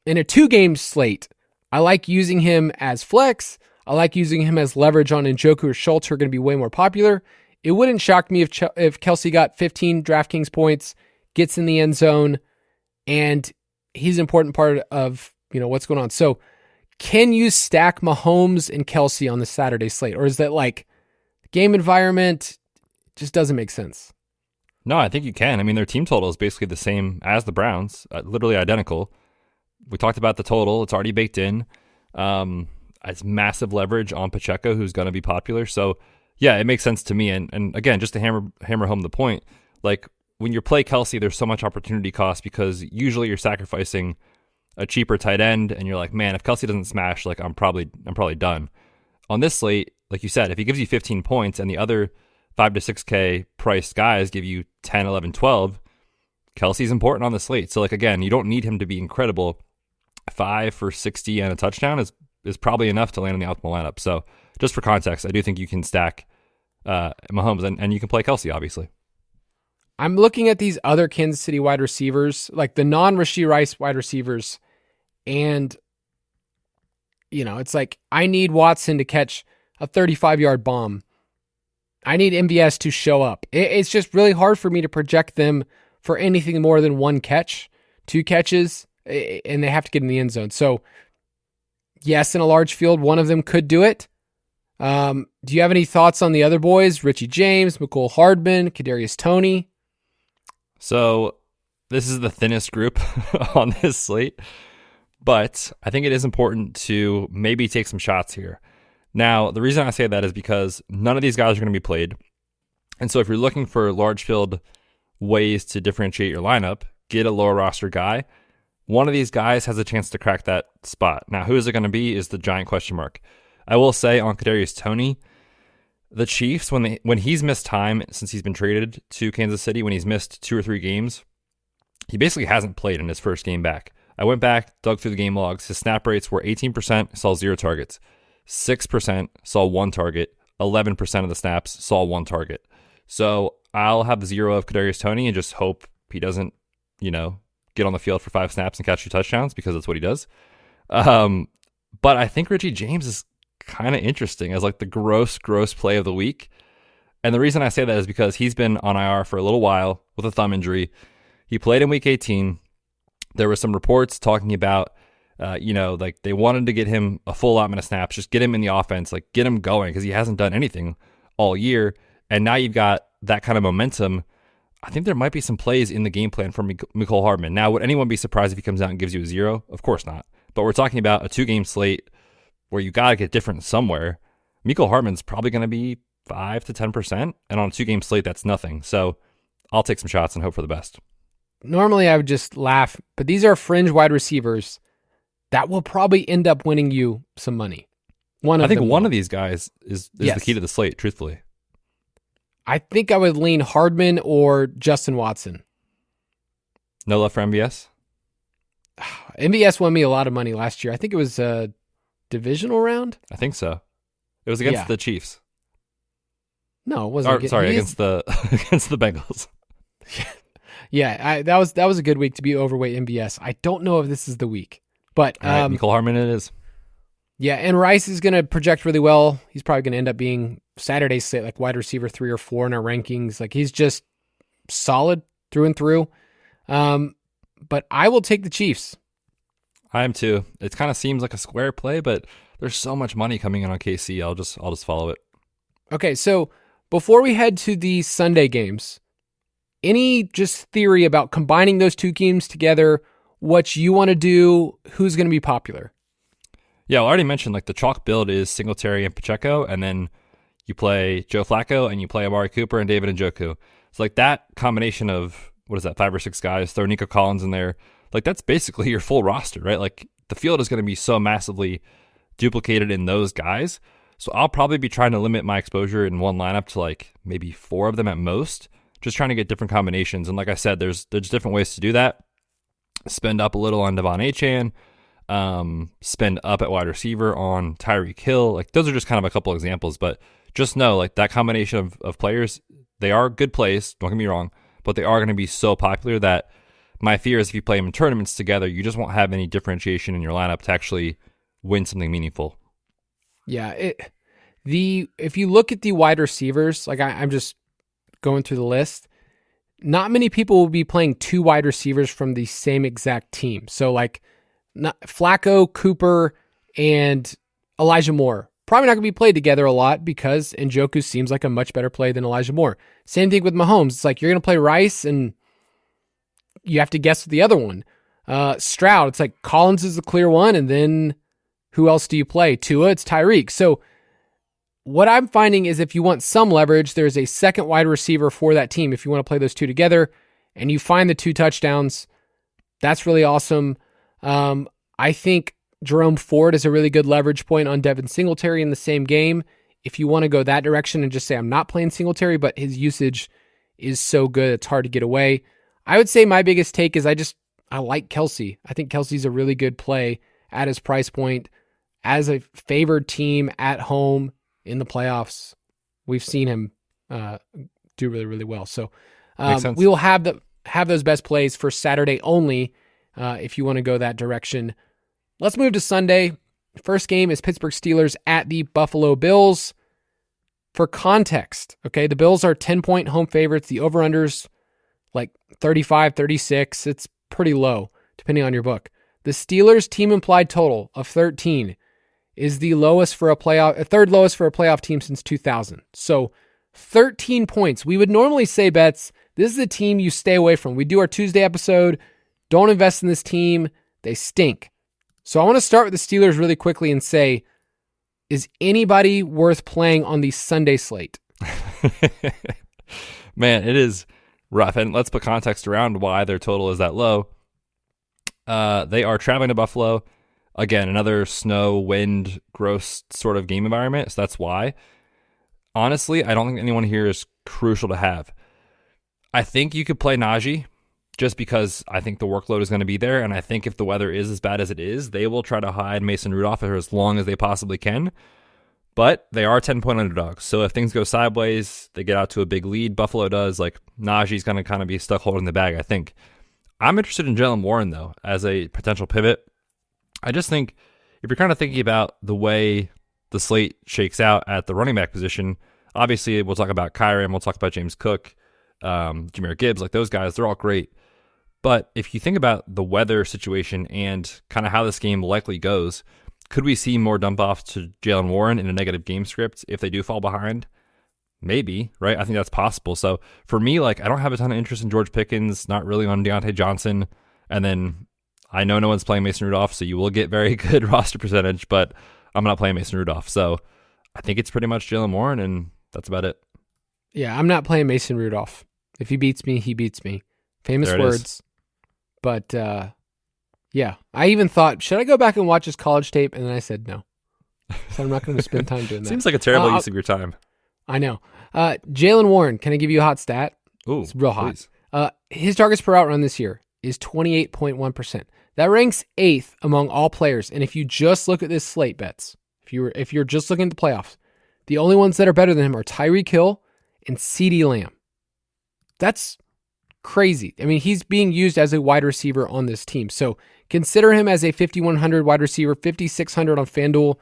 in a 2-game slate, I like using him as flex. I like using him as leverage on Njoku or Schultz, who are going to be way more popular. It wouldn't shock me if Kelce got 15 DraftKings points, gets in the end zone, and he's an important part of what's going on. So can you stack Mahomes and Kelce on the Saturday slate? Or is that like game environment just doesn't make sense? No, I think you can. I mean, their team total is basically the same as the Browns, literally identical. We talked about the total. It's already baked in. It's massive leverage on Pacheco, who's going to be popular. So, yeah, it makes sense to me. And again, just to hammer home the point, like when you play Kelce, there's so much opportunity cost because usually you're sacrificing a cheaper tight end, and you're like, man, if Kelce doesn't smash, like I'm probably done. On this slate, like you said, if he gives you 15 points and the other 5 to 6K priced guys give you 10, 11, 12, Kelce's important on the slate. So, like, again, you don't need him to be incredible. 5 for 60 and a touchdown is probably enough to land in the optimal lineup. So, just for context, I do think you can stack Mahomes and you can play Kelce, obviously. I'm looking at these other Kansas City wide receivers, like the non-Rashee Rice wide receivers, and, it's like I need Watson to catch a 35-yard bomb. I need MVS to show up. It's just really hard for me to project them for anything more than 1 catch, 2 catches, and they have to get in the end zone. So, yes, in a large field, one of them could do it. Do you have any thoughts on the other boys? Richie James, McCole Hardman, Kadarius Toney? So, this is the thinnest group on this slate, but I think it is important to maybe take some shots here. Now, the reason I say that is because none of these guys are going to be played. And so if you're looking for large field ways to differentiate your lineup, get a lower roster guy. One of these guys has a chance to crack that spot. Now, who is it going to be is the giant question mark. I will say on Kadarius Toney, the Chiefs, when he's missed time since he's been traded to Kansas City, when he's missed 2 or 3 games, he basically hasn't played in his first game back. I went back, dug through the game logs. His snap rates were 18%, saw 0 targets. 6% saw 1 target. 11% of the snaps saw 1 target. So I'll have 0 of Kadarius Toney and just hope he doesn't, get on the field for 5 snaps and catch 2 touchdowns because that's what he does. But I think Richie James is kind of interesting as like the gross play of the week. And the reason I say that is because he's been on IR for a little while with a thumb injury. He played in week 18. There were some reports talking about like they wanted to get him a full allotment of snaps, just get him in the offense, like get him going because he hasn't done anything all year. And now you've got that kind of momentum. I think there might be some plays in the game plan for McCole Hardman. Now, would anyone be surprised if he comes out and gives you a 0? Of course not. But we're talking about a 2-game slate where you got to get different somewhere. Mecole Hardman's probably going to be 5 to 10%. And on a 2-game slate, that's nothing. So I'll take some shots and hope for the best. Normally, I would just laugh, but these are fringe wide receivers that will probably end up winning you some money. I think one of these guys is the key to the slate, truthfully. I think I would lean Hardman or Justin Watson. No love for MVS? MVS won me a lot of money last year. I think it was a divisional round. I think so. It was against the Chiefs. No, it wasn't. Against the against the Bengals. Yeah, that was a good week to be overweight MVS. I don't know if this is the week, but Nicole Hardman it is. Yeah, and Rice is going to project really well. He's probably going to end up being Saturday's slate, like wide receiver 3 or 4 in our rankings. Like he's just solid through and through. But I will take the Chiefs. I am too. It kind of seems like a square play, but there's so much money coming in on KC. I'll just follow it. Okay, so before we head to the Sunday games, any just theory about combining those two games together, what you want to do, who's going to be popular? Yeah, I already mentioned like the chalk build is Singletary and Pacheco, and then you play Joe Flacco and you play Amari Cooper and David Njoku. It's like that combination of, 5 or 6 guys, throw Nico Collins in there. Like that's basically your full roster, right? Like the field is going to be so massively duplicated in those guys. So I'll probably be trying to limit my exposure in one lineup to like maybe 4 of them at most, just trying to get different combinations. And like I said, there's different ways to do that. Spend up a little on Devon Achane, spend up at wide receiver on Tyreek Hill. Like those are just kind of a couple examples, but just know like that combination of players, they are good plays, don't get me wrong, but they are going to be so popular that my fear is if you play them in tournaments together, you just won't have any differentiation in your lineup to actually win something meaningful. Yeah, if you look at the wide receivers, like I'm just going through the list, not many people will be playing 2 wide receivers from the same exact team. So like Flacco, Cooper, and Elijah Moore probably not going to be played together a lot because Njoku seems like a much better play than Elijah Moore. Same thing with Mahomes. It's like you're going to play Rice and you have to guess the other one. Stroud, it's like Collins is the clear one, and then who else do you play? Tua, it's Tyreek. So what I'm finding is if you want some leverage, there's a second wide receiver for that team. If you want to play those 2 together and you find the 2 touchdowns, that's really awesome. I think Jerome Ford is a really good leverage point on Devin Singletary in the same game. If you want to go that direction and just say, I'm not playing Singletary, but his usage is so good, it's hard to get away. I would say my biggest take is I like Kelce. I think Kelce's a really good play at his price point as a favored team at home in the playoffs. We've seen him do really, really well. So we will have those best plays for Saturday only if you want to go that direction. Let's move to Sunday. First game is Pittsburgh Steelers at the Buffalo Bills. For context, okay, the Bills are 10-point home favorites. The over-under's like 35, 36. It's pretty low, depending on your book. The Steelers' team implied total of 13 is the lowest for third lowest for a playoff team since 2000. So 13 points. We would normally say, Betz, this is a team you stay away from. We do our Tuesday episode. Don't invest in this team. They stink. So I want to start with the Steelers really quickly and say, is anybody worth playing on the Sunday slate? Man, it is rough. And let's put context around why their total is that low. They are traveling to Buffalo. Again, another snow, wind, gross sort of game environment. So that's why. Honestly, I don't think anyone here is crucial to have. I think you could play Najee just because I think the workload is going to be there. And I think if the weather is as bad as it is, they will try to hide Mason Rudolph for as long as they possibly can. But they are 10-point underdogs. So if things go sideways, they get out to a big lead. Buffalo does. Like Najee's going to kind of be stuck holding the bag, I think. I'm interested in Jaylen Warren, though, as a potential pivot. I just think if you're kind of thinking about the way the slate shakes out at the running back position, obviously we'll talk about Kyren, we'll talk about James Cook, Jahmyr Gibbs, like those guys, they're all great. But if you think about the weather situation and kind of how this game likely goes, could we see more dump-offs to Jaylen Warren in a negative game script if they do fall behind? Maybe, right? I think that's possible. So for me, like I don't have a ton of interest in George Pickens, not really on Deontay Johnson. And then I know no one's playing Mason Rudolph, so you will get very good roster percentage, but I'm not playing Mason Rudolph. So I think it's pretty much Jaylen Warren, and that's about it. Yeah, I'm not playing Mason Rudolph. If he beats me, he beats me. Famous words. But yeah, I even thought, should I go back and watch his college tape? And then I said no. So I'm not going to spend time doing that. Seems like a terrible use of your time. I know. Jalen Warren, can I give you a hot stat? Ooh, it's real hot. Please. His targets per out run this year is 28.1%. That ranks 8th among all players. And if you just look at this slate, Betz, if you're just looking at the playoffs, the only ones that are better than him are Tyreek Hill and CeeDee Lamb. That's crazy. I mean, he's being used as a wide receiver on this team. So consider him as a 5,100 wide receiver, 5,600 on FanDuel.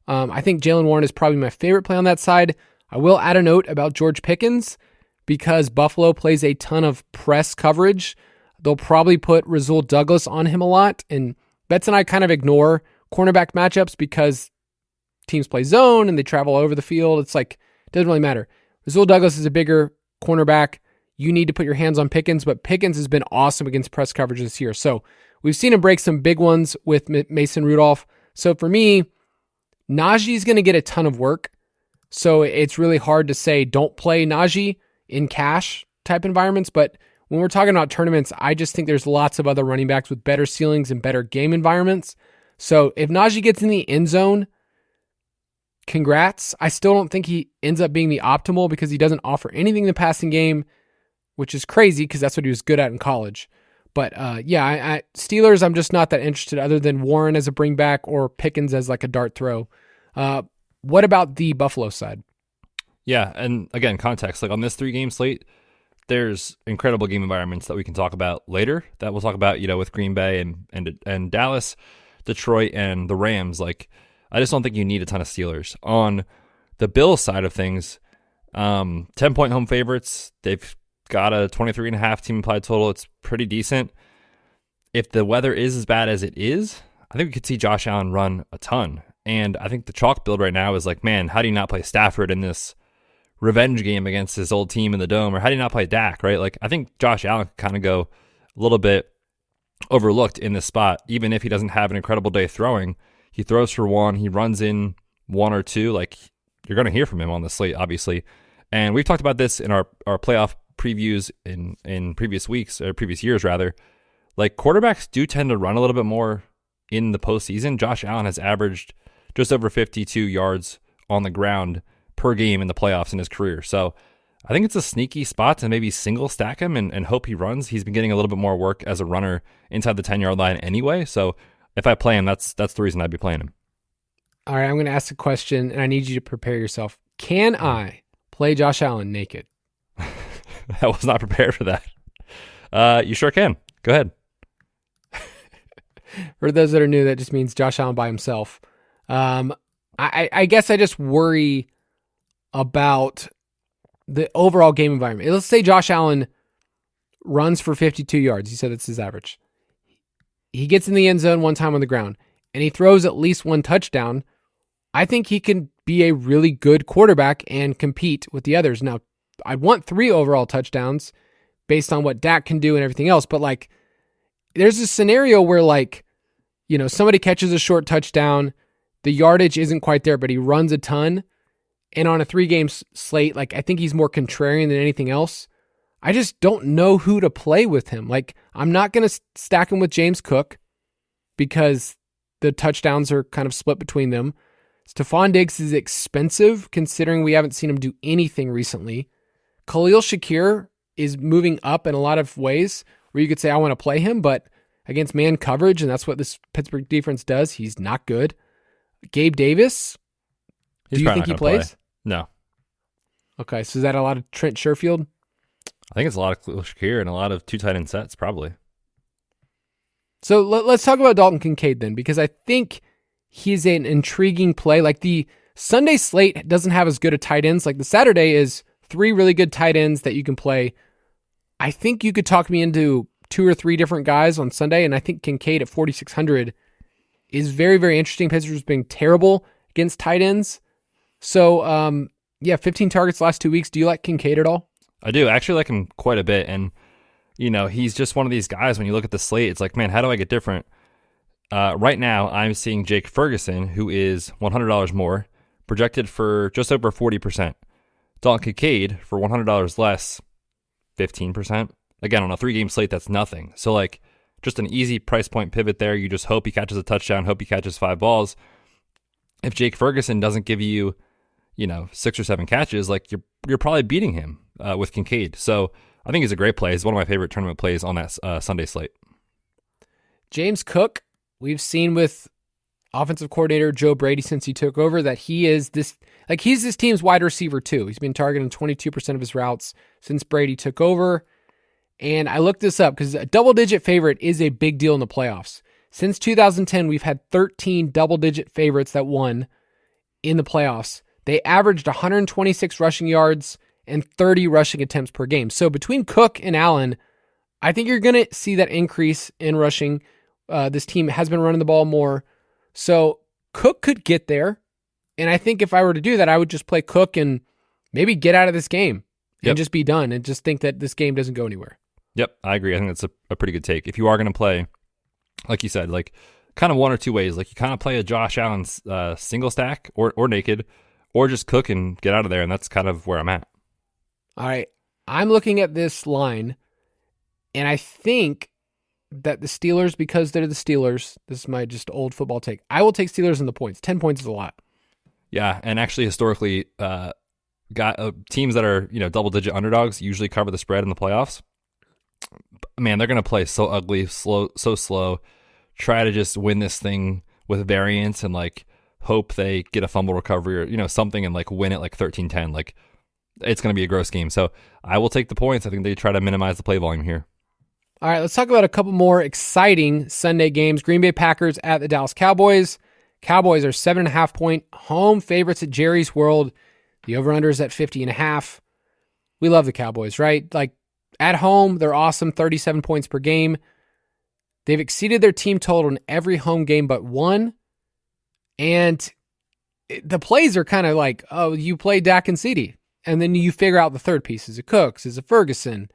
I think Jalen Warren is probably my favorite play on that side. I will add a note about George Pickens because Buffalo plays a ton of press coverage. They'll probably put Rasul Douglas on him a lot. And Betz and I kind of ignore cornerback matchups because teams play zone and they travel over the field. It's like, it doesn't really matter. Rasul Douglas is a bigger cornerback. You need to put your hands on Pickens, but Pickens has been awesome against press coverage this year. So we've seen him break some big ones with Mason Rudolph. So for me, Najee is going to get a ton of work. So it's really hard to say don't play Najee in cash type environments. But when we're talking about tournaments, I just think there's lots of other running backs with better ceilings and better game environments. So if Najee gets in the end zone, congrats. I still don't think he ends up being the optimal because he doesn't offer anything in the passing game, which is crazy because that's what he was good at in college. But Steelers, I'm just not that interested other than Warren as a bring back or Pickens as like a dart throw. What about the Buffalo side? Yeah, and again, context. Like on this 3-game slate, there's incredible game environments that we can talk about later that we'll talk about, with Green Bay and Dallas, Detroit, and the Rams. Like, I just don't think you need a ton of Steelers. On the Bills side of things, 10-point home favorites. They've got a 23.5 team implied total. It's pretty decent. If the weather is as bad as it is, I think we could see Josh Allen run a ton. And I think the chalk build right now is like, man, how do you not play Stafford in this revenge game against his old team in the Dome? Or how do you not play Dak, right? Like, I think Josh Allen could kind of go a little bit overlooked in this spot, even if he doesn't have an incredible day throwing. He throws for one, he runs in one or two. Like, you're going to hear from him on the slate, obviously. And we've talked about this in our playoff previews in previous weeks, or previous years rather. Like, quarterbacks do tend to run a little bit more in the postseason. Josh Allen has averaged just over 52 yards on the ground per game in the playoffs in his career. So I think it's a sneaky spot to maybe single stack him and hope he runs. He's been getting a little bit more work as a runner inside the 10-yard line anyway. So if I play him, that's the reason I'd be playing him. All right, I'm going to ask a question, and I need you to prepare yourself. Can I play Josh Allen naked? I was not prepared for that. You sure can. Go ahead. For those that are new, that just means Josh Allen by himself. I guess I just worry about the overall game environment. Let's say Josh Allen runs for 52 yards. He said that's his average. He gets in the end zone one time on the ground, and he throws at least one touchdown. I think he can be a really good quarterback and compete with the others. Now, I want 3 overall touchdowns based on what Dak can do and everything else, but like, there's a scenario where somebody catches a short touchdown, the yardage isn't quite there, but he runs a ton. And on a 3-game slate, like, I think he's more contrarian than anything else. I just don't know who to play with him. Like, I'm not going to stack him with James Cook because the touchdowns are kind of split between them. Stephon Diggs is expensive considering we haven't seen him do anything recently. Khalil Shakir is moving up in a lot of ways where you could say I want to play him, but against man coverage, and that's what this Pittsburgh defense does, he's not good. Gabe Davis, do you think he plays? No. Okay, so is that a lot of Trent Sherfield? I think it's a lot of Khalil Shakir and a lot of 2 tight end sets, probably. So let's talk about Dalton Kincaid then, because I think he's an intriguing play. Like, the Sunday slate doesn't have as good a tight ends. Like, the Saturday is 3 really good tight ends that you can play. I think you could talk me into 2 or 3 different guys on Sunday, and I think Kincaid at 4,600 is very, very interesting. Pittsburgh's being terrible against tight ends. So, 15 targets last 2 weeks. Do you like Kincaid at all? I do. I actually like him quite a bit, and he's just one of these guys, when you look at the slate, it's like, man, how do I get different? Right now, I'm seeing Jake Ferguson, who is $100 more, projected for just over 40%. Dalton Kincaid for $100 less, 15%. Again, on a 3-game slate, that's nothing. So, like, just an easy price point pivot there. You just hope he catches a touchdown, hope he catches 5 balls. if Jake Ferguson doesn't give you, 6 or 7 catches, like you're probably beating him with Kincaid. So I think he's a great play. He's one of my favorite tournament plays on that Sunday slate. James Cook, we've seen with offensive coordinator Joe Brady since he took over that he's this team's wide receiver too. He's been targeting 22% of his routes since Brady took over. And I looked this up because a double-digit favorite is a big deal in the playoffs. Since 2010, we've had 13 double-digit favorites that won in the playoffs. They averaged 126 rushing yards and 30 rushing attempts per game. So between Cook and Allen, I think you're going to see that increase in rushing. This team has been running the ball more. So Cook could get there. And I think if I were to do that, I would just play Cook and maybe get out of this game and just be done and just think that this game doesn't go anywhere. Yep, I agree. I think that's a pretty good take. If you are going to play, like you said, like kind of one or two ways, like you kind of play a Josh Allen single stack or naked, or just Cook and get out of there. And that's kind of where I'm at. All right. I'm looking at this line, and I think that the Steelers, because they're the Steelers, this is my just old football take, I will take Steelers in the points. 10 points is a lot. Yeah, and actually historically, teams that are double-digit underdogs usually cover the spread in the playoffs. Man, they're going to play so ugly, so slow, try to just win this thing with variance and like hope they get a fumble recovery or something and like win it like 13-10. Like it's going to be a gross game. So I will take the points. I think they try to minimize the play volume here. All right, let's talk about a couple more exciting Sunday games. Green Bay Packers at the Dallas Cowboys. Cowboys are 7.5-point home favorites at Jerry's World. The over-under is at 50.5. We love the Cowboys, right? Like at home, they're awesome, 37 points per game. They've exceeded their team total in every home game but one. And the plays are kind of like, oh, you play Dak and CeeDee. And then you figure out the third piece. Is it Cooks? Is it Ferguson?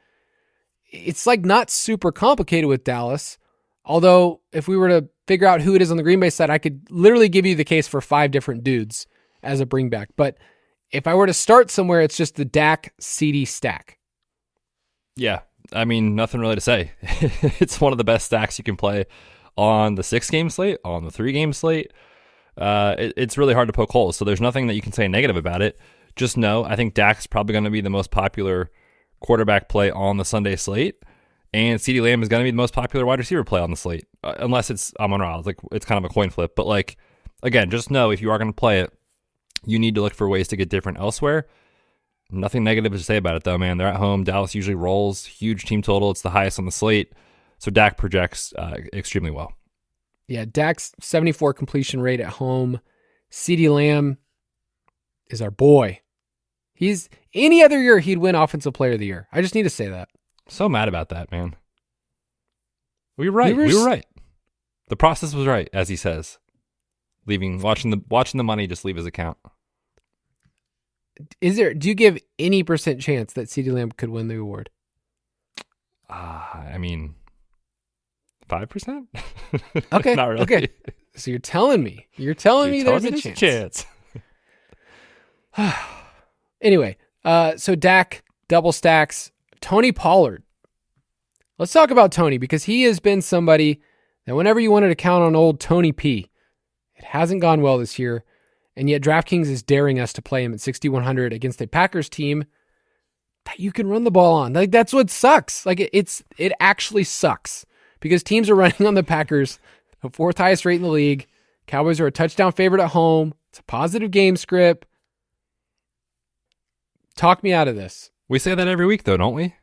It's like not super complicated with Dallas. Although if we were to figure out who it is on the Green Bay side, I could literally give you the case for 5 different dudes as a bringback. But if I were to start somewhere, it's just the Dak CeeDee stack. Yeah, I mean, nothing really to say. It's one of the best stacks you can play on the 6-game slate, on the 3-game slate. It's really hard to poke holes, so there's nothing that you can say negative about it. Just know, I think Dak's probably going to be the most popular quarterback play on the Sunday slate, and CeeDee Lamb is going to be the most popular wide receiver play on the slate, unless it's Amon-Ra. Like it's kind of a coin flip. But like again, just know if you are going to play it, you need to look for ways to get different elsewhere. Nothing negative to say about it, though, man. They're at home. Dallas usually rolls. Huge team total. It's the highest on the slate. So Dak projects extremely well. Yeah, Dak's 74 completion rate at home. CeeDee Lamb is our boy. He's any other year, he'd win Offensive Player of the Year. I just need to say that. So mad about that, man. We were right. We were right. The process was right, as he says. Watching the money just leave his account. Do you give any % chance that CeeDee Lamb could win the award? I mean, 5%? Okay. Not really. Okay. So you're telling me there's a chance. Anyway, so Dak double stacks Tony Pollard. Let's talk about Tony because he has been somebody that whenever you wanted to count on old Tony P, it hasn't gone well this year. And yet DraftKings is daring us to play him at 6,100 against a Packers team that you can run the ball on. Like that's what sucks. Like it actually sucks because teams are running on the Packers, the 4th highest rate in the league. Cowboys are a touchdown favorite at home. It's a positive game script. Talk me out of this. We say that every week though, don't we?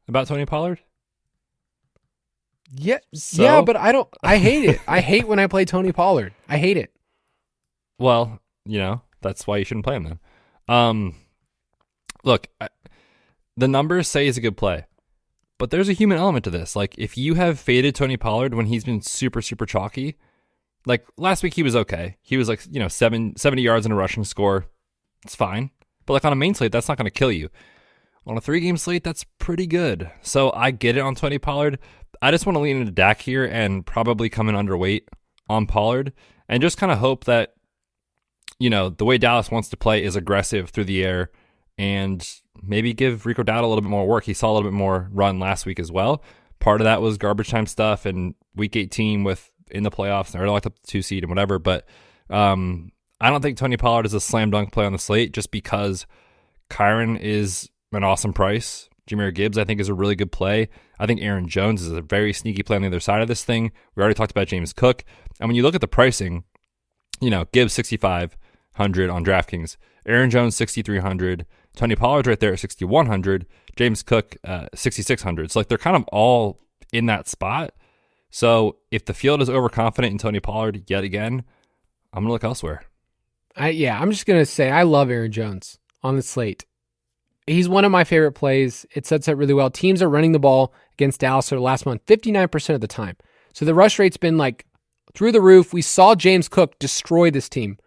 About Tony Pollard? Yeah, yeah, but I hate it. I hate when I play Tony Pollard. I hate it. Well, that's why you shouldn't play him then. Look, the numbers say he's a good play, but there's a human element to this. Like, if you have faded Tony Pollard when he's been super, super chalky, like last week he was okay. He was like, 70 yards in a rushing score. It's fine. But like on a main slate, that's not going to kill you. On a 3-game slate, that's pretty good. So I get it on Tony Pollard. I just want to lean into Dak here and probably come in underweight on Pollard and just kind of hope that the way Dallas wants to play is aggressive through the air and maybe give Rico Dowdle a little bit more work. He saw a little bit more run last week as well. Part of that was garbage time stuff and week 18 in the playoffs. They're like the 2 seed and whatever. But I don't think Tony Pollard is a slam dunk play on the slate just because Kyron is an awesome price. Jahmyr Gibbs, I think, is a really good play. I think Aaron Jones is a very sneaky play on the other side of this thing. We already talked about James Cook. And when you look at the pricing, Gibbs 6,500 on DraftKings, Aaron Jones 6,300, Tony Pollard's right there at 6,100, James Cook 6,600. So they're kind of all in that spot. So if the field is overconfident in Tony Pollard yet again, I'm going to look elsewhere. I'm just going to say I love Aaron Jones on the slate. He's one of my favorite plays. It sets up really well. Teams are running the ball against Dallas for the last month 59% of the time. So the rush rate's been through the roof. We saw James Cook destroy this team.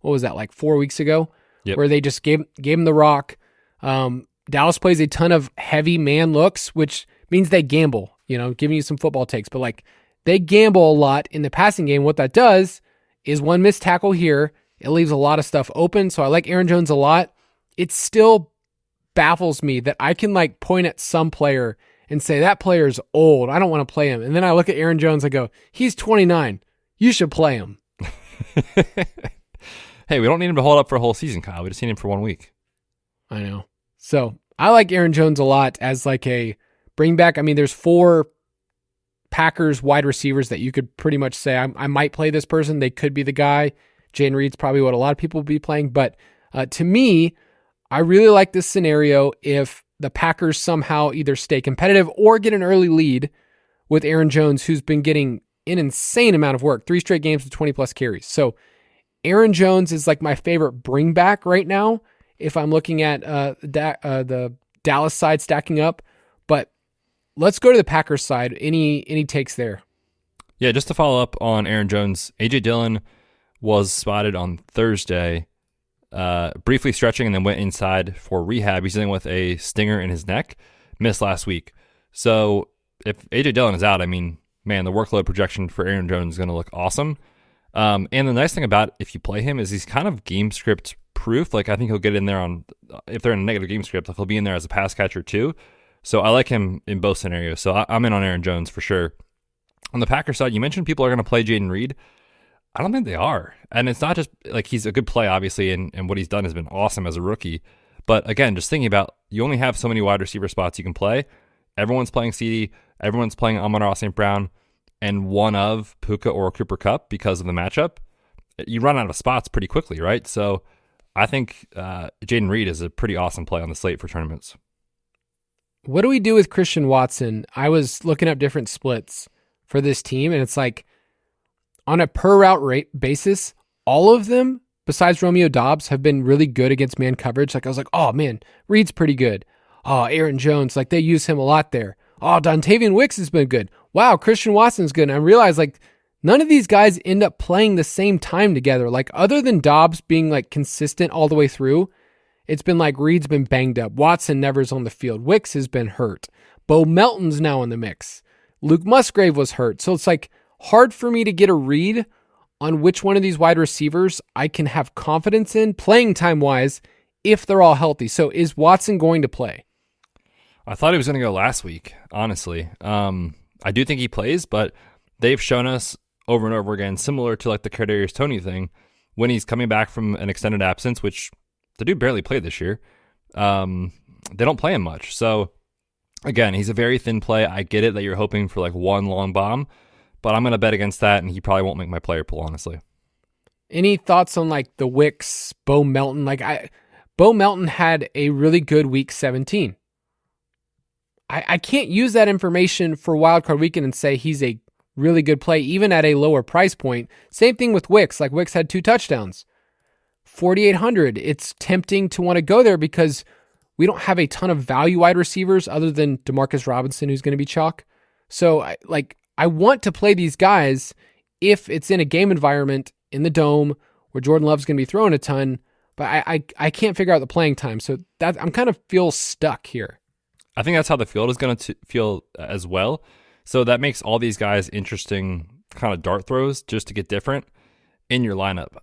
What was that, 4 weeks ago? Yep. Where they just gave him the rock. Dallas plays a ton of heavy man looks, which means they gamble, giving you some football takes. But they gamble a lot in the passing game. What that does is one missed tackle here. It leaves a lot of stuff open. So I like Aaron Jones a lot. It still baffles me that I can point at some player and say that player's old. I don't want to play him. And then I look at Aaron Jones. I go, he's 29. You should play him. Hey, we don't need him to hold up for a whole season, Kyle. We just need him for 1 week. I know. So I like Aaron Jones a lot as a bring back. I mean, there's 4 Packers wide receivers that you could pretty much say, I might play this person. They could be the guy. Jayden Reed's probably what a lot of people will be playing. But to me, I really like this scenario if the Packers somehow either stay competitive or get an early lead with Aaron Jones, who's been getting an insane amount of work, 3 straight games with 20-plus carries. So Aaron Jones is my favorite bring back right now if I'm looking at the Dallas side stacking up. But let's go to the Packers side. Any takes there? Yeah, just to follow up on Aaron Jones, A.J. Dillon was spotted on Thursday, briefly stretching and then went inside for rehab. He's dealing with a stinger in his neck, missed last week. So if A.J. Dillon is out, the workload projection for Aaron Jones is going to look awesome. And the nice thing about if you play him is he's kind of game script proof. I think he'll get in there if they're in a negative game script, he'll be in there as a pass catcher too. So I like him in both scenarios. So I'm in on Aaron Jones for sure. On the Packers side, you mentioned people are going to play Jayden Reed. I don't think they are. And it's not just he's a good play, obviously, and what he's done has been awesome as a rookie. But again, just thinking about, you only have so many wide receiver spots you can play. Everyone's playing CD, everyone's playing Amon-Ra St. Brown, and one of Puka or Cooper Kupp because of the matchup. You run out of spots pretty quickly, right? So I think Jayden Reed is a pretty awesome play on the slate for tournaments. What do we do with Christian Watson? I was looking up different splits for this team, and it's on a per route rate basis, all of them, besides Romeo Doubs, have been really good against man coverage. I was oh man, Reed's pretty good. Oh, Aaron Jones, they use him a lot there. Oh, Dontavian Wicks has been good. Wow, Christian Watson's good. And I realized none of these guys end up playing the same time together. Other than Doubs being consistent all the way through, it's been Reed's been banged up. Watson never's on the field. Wicks has been hurt. Bo Melton's now in the mix. Luke Musgrave was hurt. So it's hard for me to get a read on which one of these wide receivers I can have confidence in playing time wise if they're all healthy. So is Watson going to play? I thought he was going to go last week, honestly. I do think he plays, but they've shown us over and over again, similar to the Kadarius Toney thing, when he's coming back from an extended absence, which the dude barely played this year, they don't play him much. So again, he's a very thin play. I get it that you're hoping for one long bomb, but I'm going to bet against that, and he probably won't make my player pool, honestly. Any thoughts on the Wicks, Bo Melton? Bo Melton had a really good week 17. I can't use that information for Wild Card Weekend and say he's a really good play, even at a lower price point. Same thing with Wicks. Wicks had 2 touchdowns, 4,800. It's tempting to want to go there because we don't have a ton of value wide receivers other than Demarcus Robinson, who's going to be chalk. So I want to play these guys if it's in a game environment in the Dome where Jordan Love's going to be throwing a ton, but I can't figure out the playing time. So that I'm kind of feel stuck here. I think that's how the field is going to feel as well. So that makes all these guys interesting kind of dart throws just to get different in your lineup.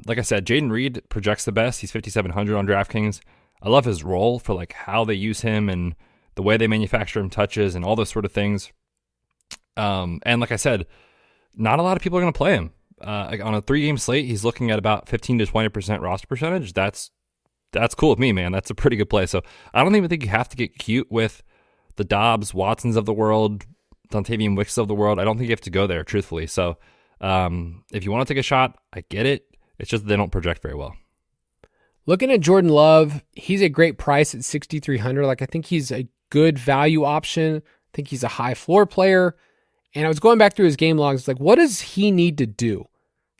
Like I said, Jayden Reed projects the best. He's 5,700 on DraftKings. I love his role for how they use him and the way they manufacture him touches and all those sort of things. And like I said, not a lot of people are going to play him. on a 3-game slate, he's looking at about 15 to 20% roster percentage. That's cool with me, man. That's a pretty good play. So I don't even think you have to get cute with the Dobbs, Watsons of the world, Dontavian Wicks of the world. I don't think you have to go there, truthfully. So if you want to take a shot, I get it. It's just they don't project very well. Looking at Jordan Love, he's a great price at 6,300. Like, I think he's a good value option. I think he's a high floor player. And I was going back through his game logs, like, what does he need to do,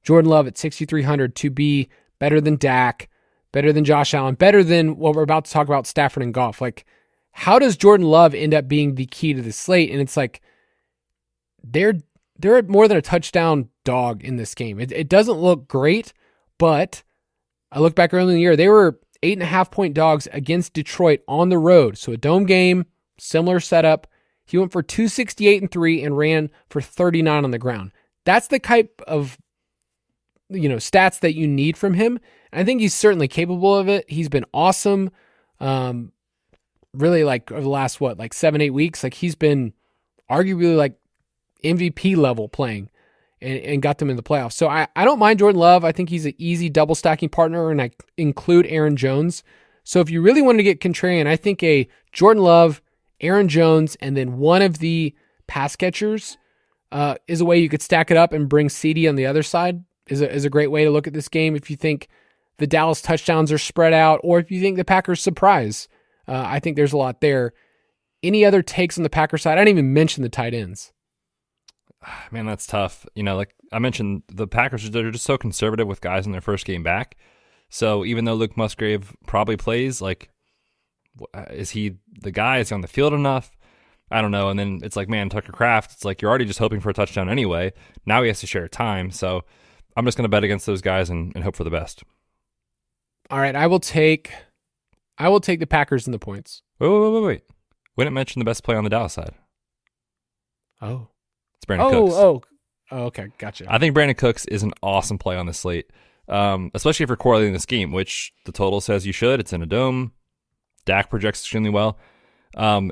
Jordan Love at 6,300, to be better than Dak, better than Josh Allen, better than what we're about to talk about, Stafford and Goff? Like, how does Jordan Love end up being the key to the slate? And it's like, they're more than a touchdown dog in this game. It doesn't look great, but I look back early in the year, they were 8.5-point dogs against Detroit on the road. So a dome game, similar setup. He went for 268-3 and ran for 39 on the ground. That's the type of, stats that you need from him. And I think he's certainly capable of it. He's been awesome. Really, like, over the last 7-8 weeks, like, he's been arguably like MVP level playing and got them in the playoffs. So I don't mind Jordan Love. I think he's an easy double stacking partner, and I include Aaron Jones. So if you really wanted to get contrarian, I think a Jordan Love, Aaron Jones, and then one of the pass catchers is a way you could stack it up and bring CD on the other side is a great way to look at this game. If you think the Dallas touchdowns are spread out, or if you think the Packers surprise, I think there's a lot there. Any other takes on the Packers side? I didn't even mention the tight ends. Man, that's tough. Like I mentioned, the Packers, they're just so conservative with guys in their first game back. So even though Luke Musgrave probably plays, like, is he the guy? Is he on the field enough? I don't know. And then it's like, man, Tucker Kraft, it's like you're already just hoping for a touchdown anyway. Now he has to share time. So I'm just going to bet against those guys and hope for the best. All right, I will take the Packers in the points. Wait. We didn't mention the best play on the Dallas side. Oh. It's Brandon Cooks. Oh, okay, gotcha. I think Brandon Cooks is an awesome play on the slate, especially if you're correlating this game, which the total says you should. It's in a dome. Dak projects extremely well.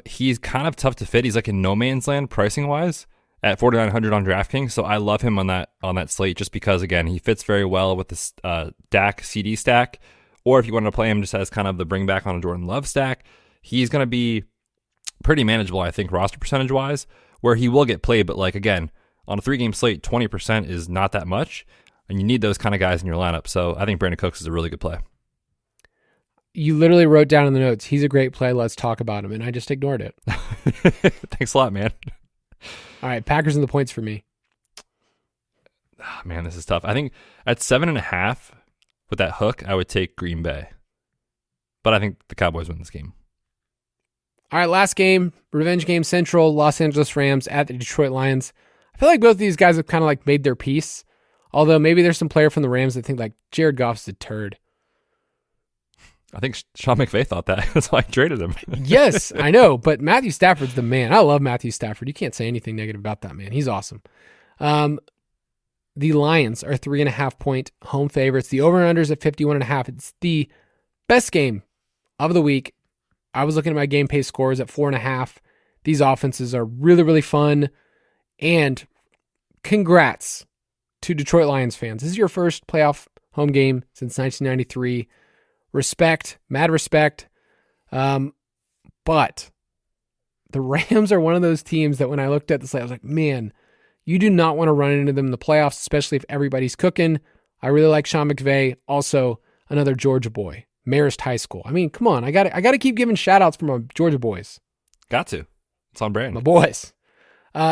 He's kind of tough to fit. He's like in no man's land pricing wise at 4,900 on DraftKings. So I love him on that slate just because, again, he fits very well with this Dak CD stack. Or if you want to play him just as kind of the bring back on a Jordan Love stack, he's going to be pretty manageable, I think, roster percentage wise, where he will get played. But like, again, on a 3-game slate, 20% is not that much. And you need those kind of guys in your lineup. So I think Brandon Cooks is a really good play. You literally wrote down in the notes, he's a great play, let's talk about him. And I just ignored it. Thanks a lot, man. All right, Packers in the points for me. Oh, man, this is tough. I think at 7.5 with that hook, I would take Green Bay. But I think the Cowboys win this game. All right, last game, revenge game central, Los Angeles Rams at the Detroit Lions. I feel like both of these guys have kind of like made their peace. Although maybe there's some player from the Rams that think like Jared Goff's a turd. I think Sean McVay thought that. That's why I traded him. Yes, I know. But Matthew Stafford's the man. I love Matthew Stafford. You can't say anything negative about that man. He's awesome. The Lions are 3.5-point home favorites. The over-unders at 51.5. It's the best game of the week. I was looking at my game pace scores at 4.5. These offenses are really, really fun. And congrats to Detroit Lions fans. This is your first playoff home game since 1993. Respect, mad respect. But the Rams are one of those teams that when I looked at this, I was like, man, you do not want to run into them in the playoffs, especially if everybody's cooking. I really like Sean McVay. Also, another Georgia boy, Marist High School. I mean, come on. I got to keep giving shout outs for my Georgia boys. Got to. It's on brand. My boys.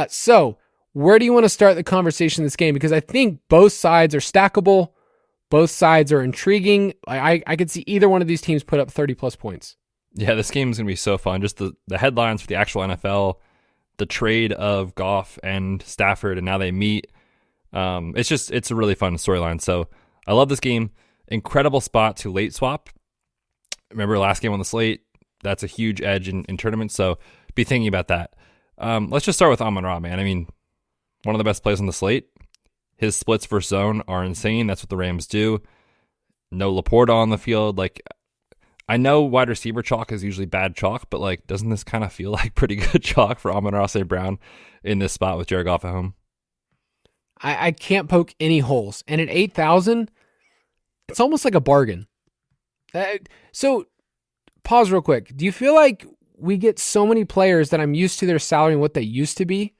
So where do you want to start the conversation in this game? Because I think both sides are stackable. Both sides are intriguing. I could see either one of these teams put up 30-plus points. Yeah, this game is going to be so fun. Just the headlines for the actual NFL, the trade of Goff and Stafford, and now they meet. It's a really fun storyline. So I love this game. Incredible spot to late swap. Remember last game on the slate? That's a huge edge in tournaments. So be thinking about that. Let's just start with Amon-Ra, man. I mean, one of the best plays on the slate. His splits versus zone are insane. That's what the Rams do. No Laporta on the field. Like, I know wide receiver chalk is usually bad chalk, but like, doesn't this kind of feel like pretty good chalk for Amon-Ra St. Brown in this spot with Jared Goff at home? I can't poke any holes. And at 8,000, it's almost like a bargain. So pause real quick. Do you feel like we get so many players that I'm used to their salary and what they used to be?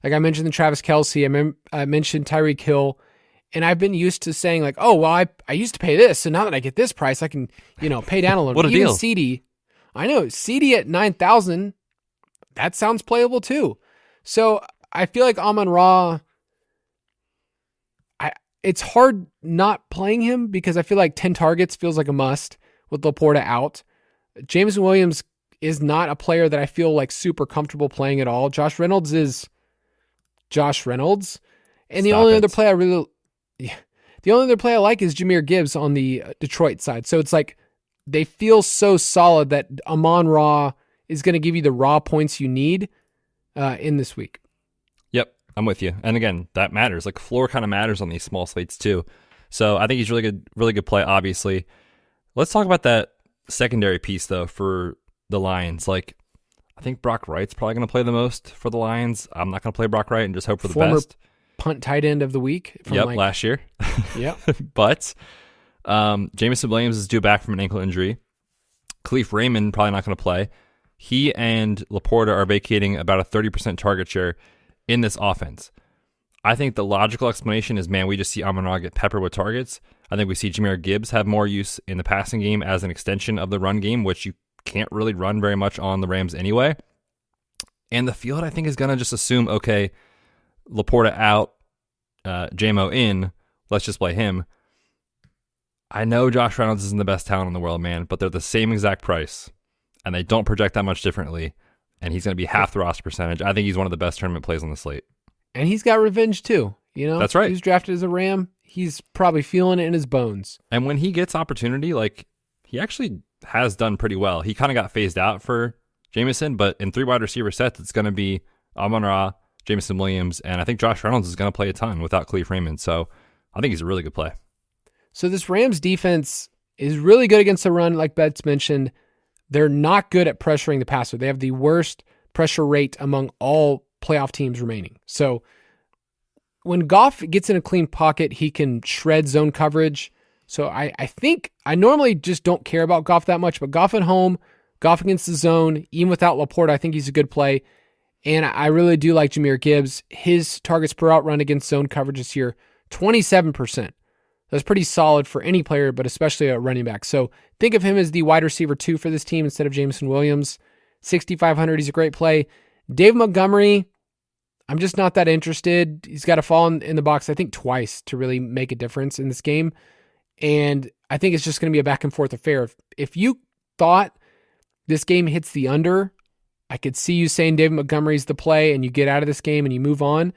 Like I mentioned the Travis Kelce, I mentioned Tyreek Hill, and I've been used to saying like, oh, well, I used to pay this, so now that I get this price, I can, pay down a little. What a Even deal. CD, I know, CD at 9,000, that sounds playable too. So I feel like Amon-Ra, it's hard not playing him because I feel like 10 targets feels like a must with Laporta out. Jameson Williams is not a player that I feel like super comfortable playing at all. Josh Reynolds is Josh Reynolds. And the only other play I like is Jahmyr Gibbs on the Detroit side. So it's like they feel so solid that Amon-Ra is going to give you the raw points you need in this week. Yep, I'm with you. And again, that matters. Like floor kind of matters on these small slates too. So I think he's really good play, obviously. Let's talk about that secondary piece though for the Lions. Like I think Brock Wright's probably going to play the most for the Lions. I'm not going to play Brock Wright and just hope for the best. Punt tight end of the week. From last year. Yep. But Jameson Williams is due back from an ankle injury. Khalif Raymond probably not going to play. He and Laporta are vacating about a 30% target share in this offense. I think the logical explanation is, we just see Amon-Ra get peppered with targets. I think we see Jahmyr Gibbs have more use in the passing game as an extension of the run game, which you can't really run very much on the Rams anyway. And the field, I think, is going to just assume, okay, Laporta out, JMO in, let's just play him. I know Josh Reynolds isn't the best talent in the world, man, but they're the same exact price, and they don't project that much differently, and he's going to be half the roster percentage. I think he's one of the best tournament plays on the slate. And he's got revenge too. That's right. He was drafted as a Ram. He's probably feeling it in his bones. And when he gets opportunity, like he actually has done pretty well. He kind of got phased out for Jameson, but in 3 wide receiver sets, it's going to be Amon-Ra, Jameson Williams, and I think Josh Reynolds is going to play a ton without Khalif Raymond. So I think he's a really good play. So this Rams defense is really good against the run, like Betz mentioned. They're not good at pressuring the passer. They have the worst pressure rate among all playoff teams remaining. So when Goff gets in a clean pocket, he can shred zone coverage. So I think I normally just don't care about Goff that much, but Goff at home, Goff against the zone, even without Laporta, I think he's a good play. And I really do like Jahmyr Gibbs. His targets per out run against zone coverage this year, 27%. That's pretty solid for any player, but especially a running back. So think of him as the wide receiver 2 for this team instead of Jameson Williams. 6,500, he's a great play. Dave Montgomery, I'm just not that interested. He's got to fall in the box, I think, twice to really make a difference in this game. And I think it's just going to be a back and forth affair. If you thought this game hits the under, I could see you saying David Montgomery's the play and you get out of this game and you move on.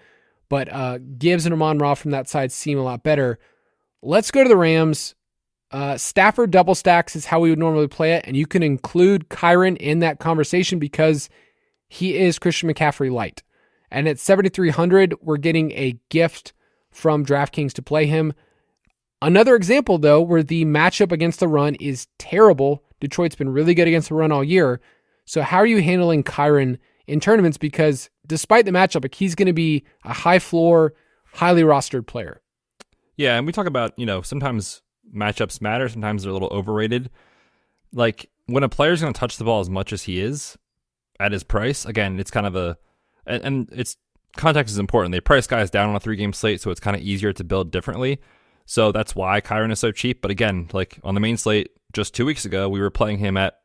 But Gibbs and Amon-Ra from that side seem a lot better. Let's go to the Rams. Stafford double stacks is how we would normally play it, and you can include Kyren in that conversation because he is Christian McCaffrey light. And at 7,300, we're getting a gift from DraftKings to play him. Another example, though, where the matchup against the run is terrible. Detroit's been really good against the run all year. So how are you handling Kyren in tournaments? Because despite the matchup, he's going to be a high floor, highly rostered player. Yeah, and we talk about, sometimes matchups matter. Sometimes they're a little overrated. Like, when a player's going to touch the ball as much as he is at his price, again, it's kind of and it's context is important. They price guys down on a 3-game slate, so it's kind of easier to build differently. So that's why Kyren is so cheap. But again, like on the main slate just 2 weeks ago, we were playing him at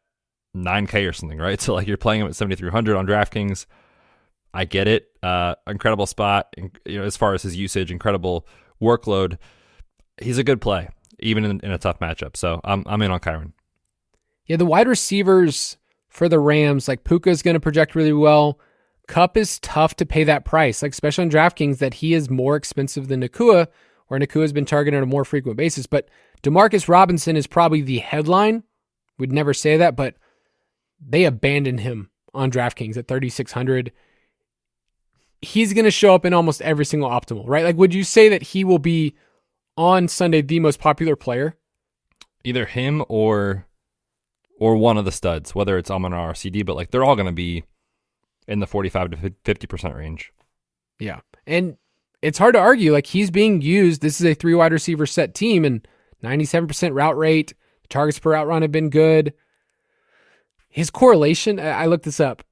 $9K or something, right? So like you're playing him at 7,300 on DraftKings. I get it. Incredible spot, as far as his usage, incredible workload. He's a good play, even in a tough matchup. So I'm in on Kyren. Yeah, the wide receivers for the Rams, like Puka is going to project really well. Kupp is tough to pay that price, like especially on DraftKings, that he is more expensive than Nakua, or Nakua has been targeted on a more frequent basis. But Demarcus Robinson is probably the headline. We'd never say that, but they abandoned him on DraftKings at 3,600. He's going to show up in almost every single optimal, right? Like, would you say that he will be on Sunday the most popular player? Either him or one of the studs, whether it's Amon-Ra or CD, but like they're all going to be in the 45 to 50% range. Yeah. And it's hard to argue. Like, he's being used. This is a 3 wide receiver set team, and 97% route rate. Targets per route run have been good. His correlation, I looked this up,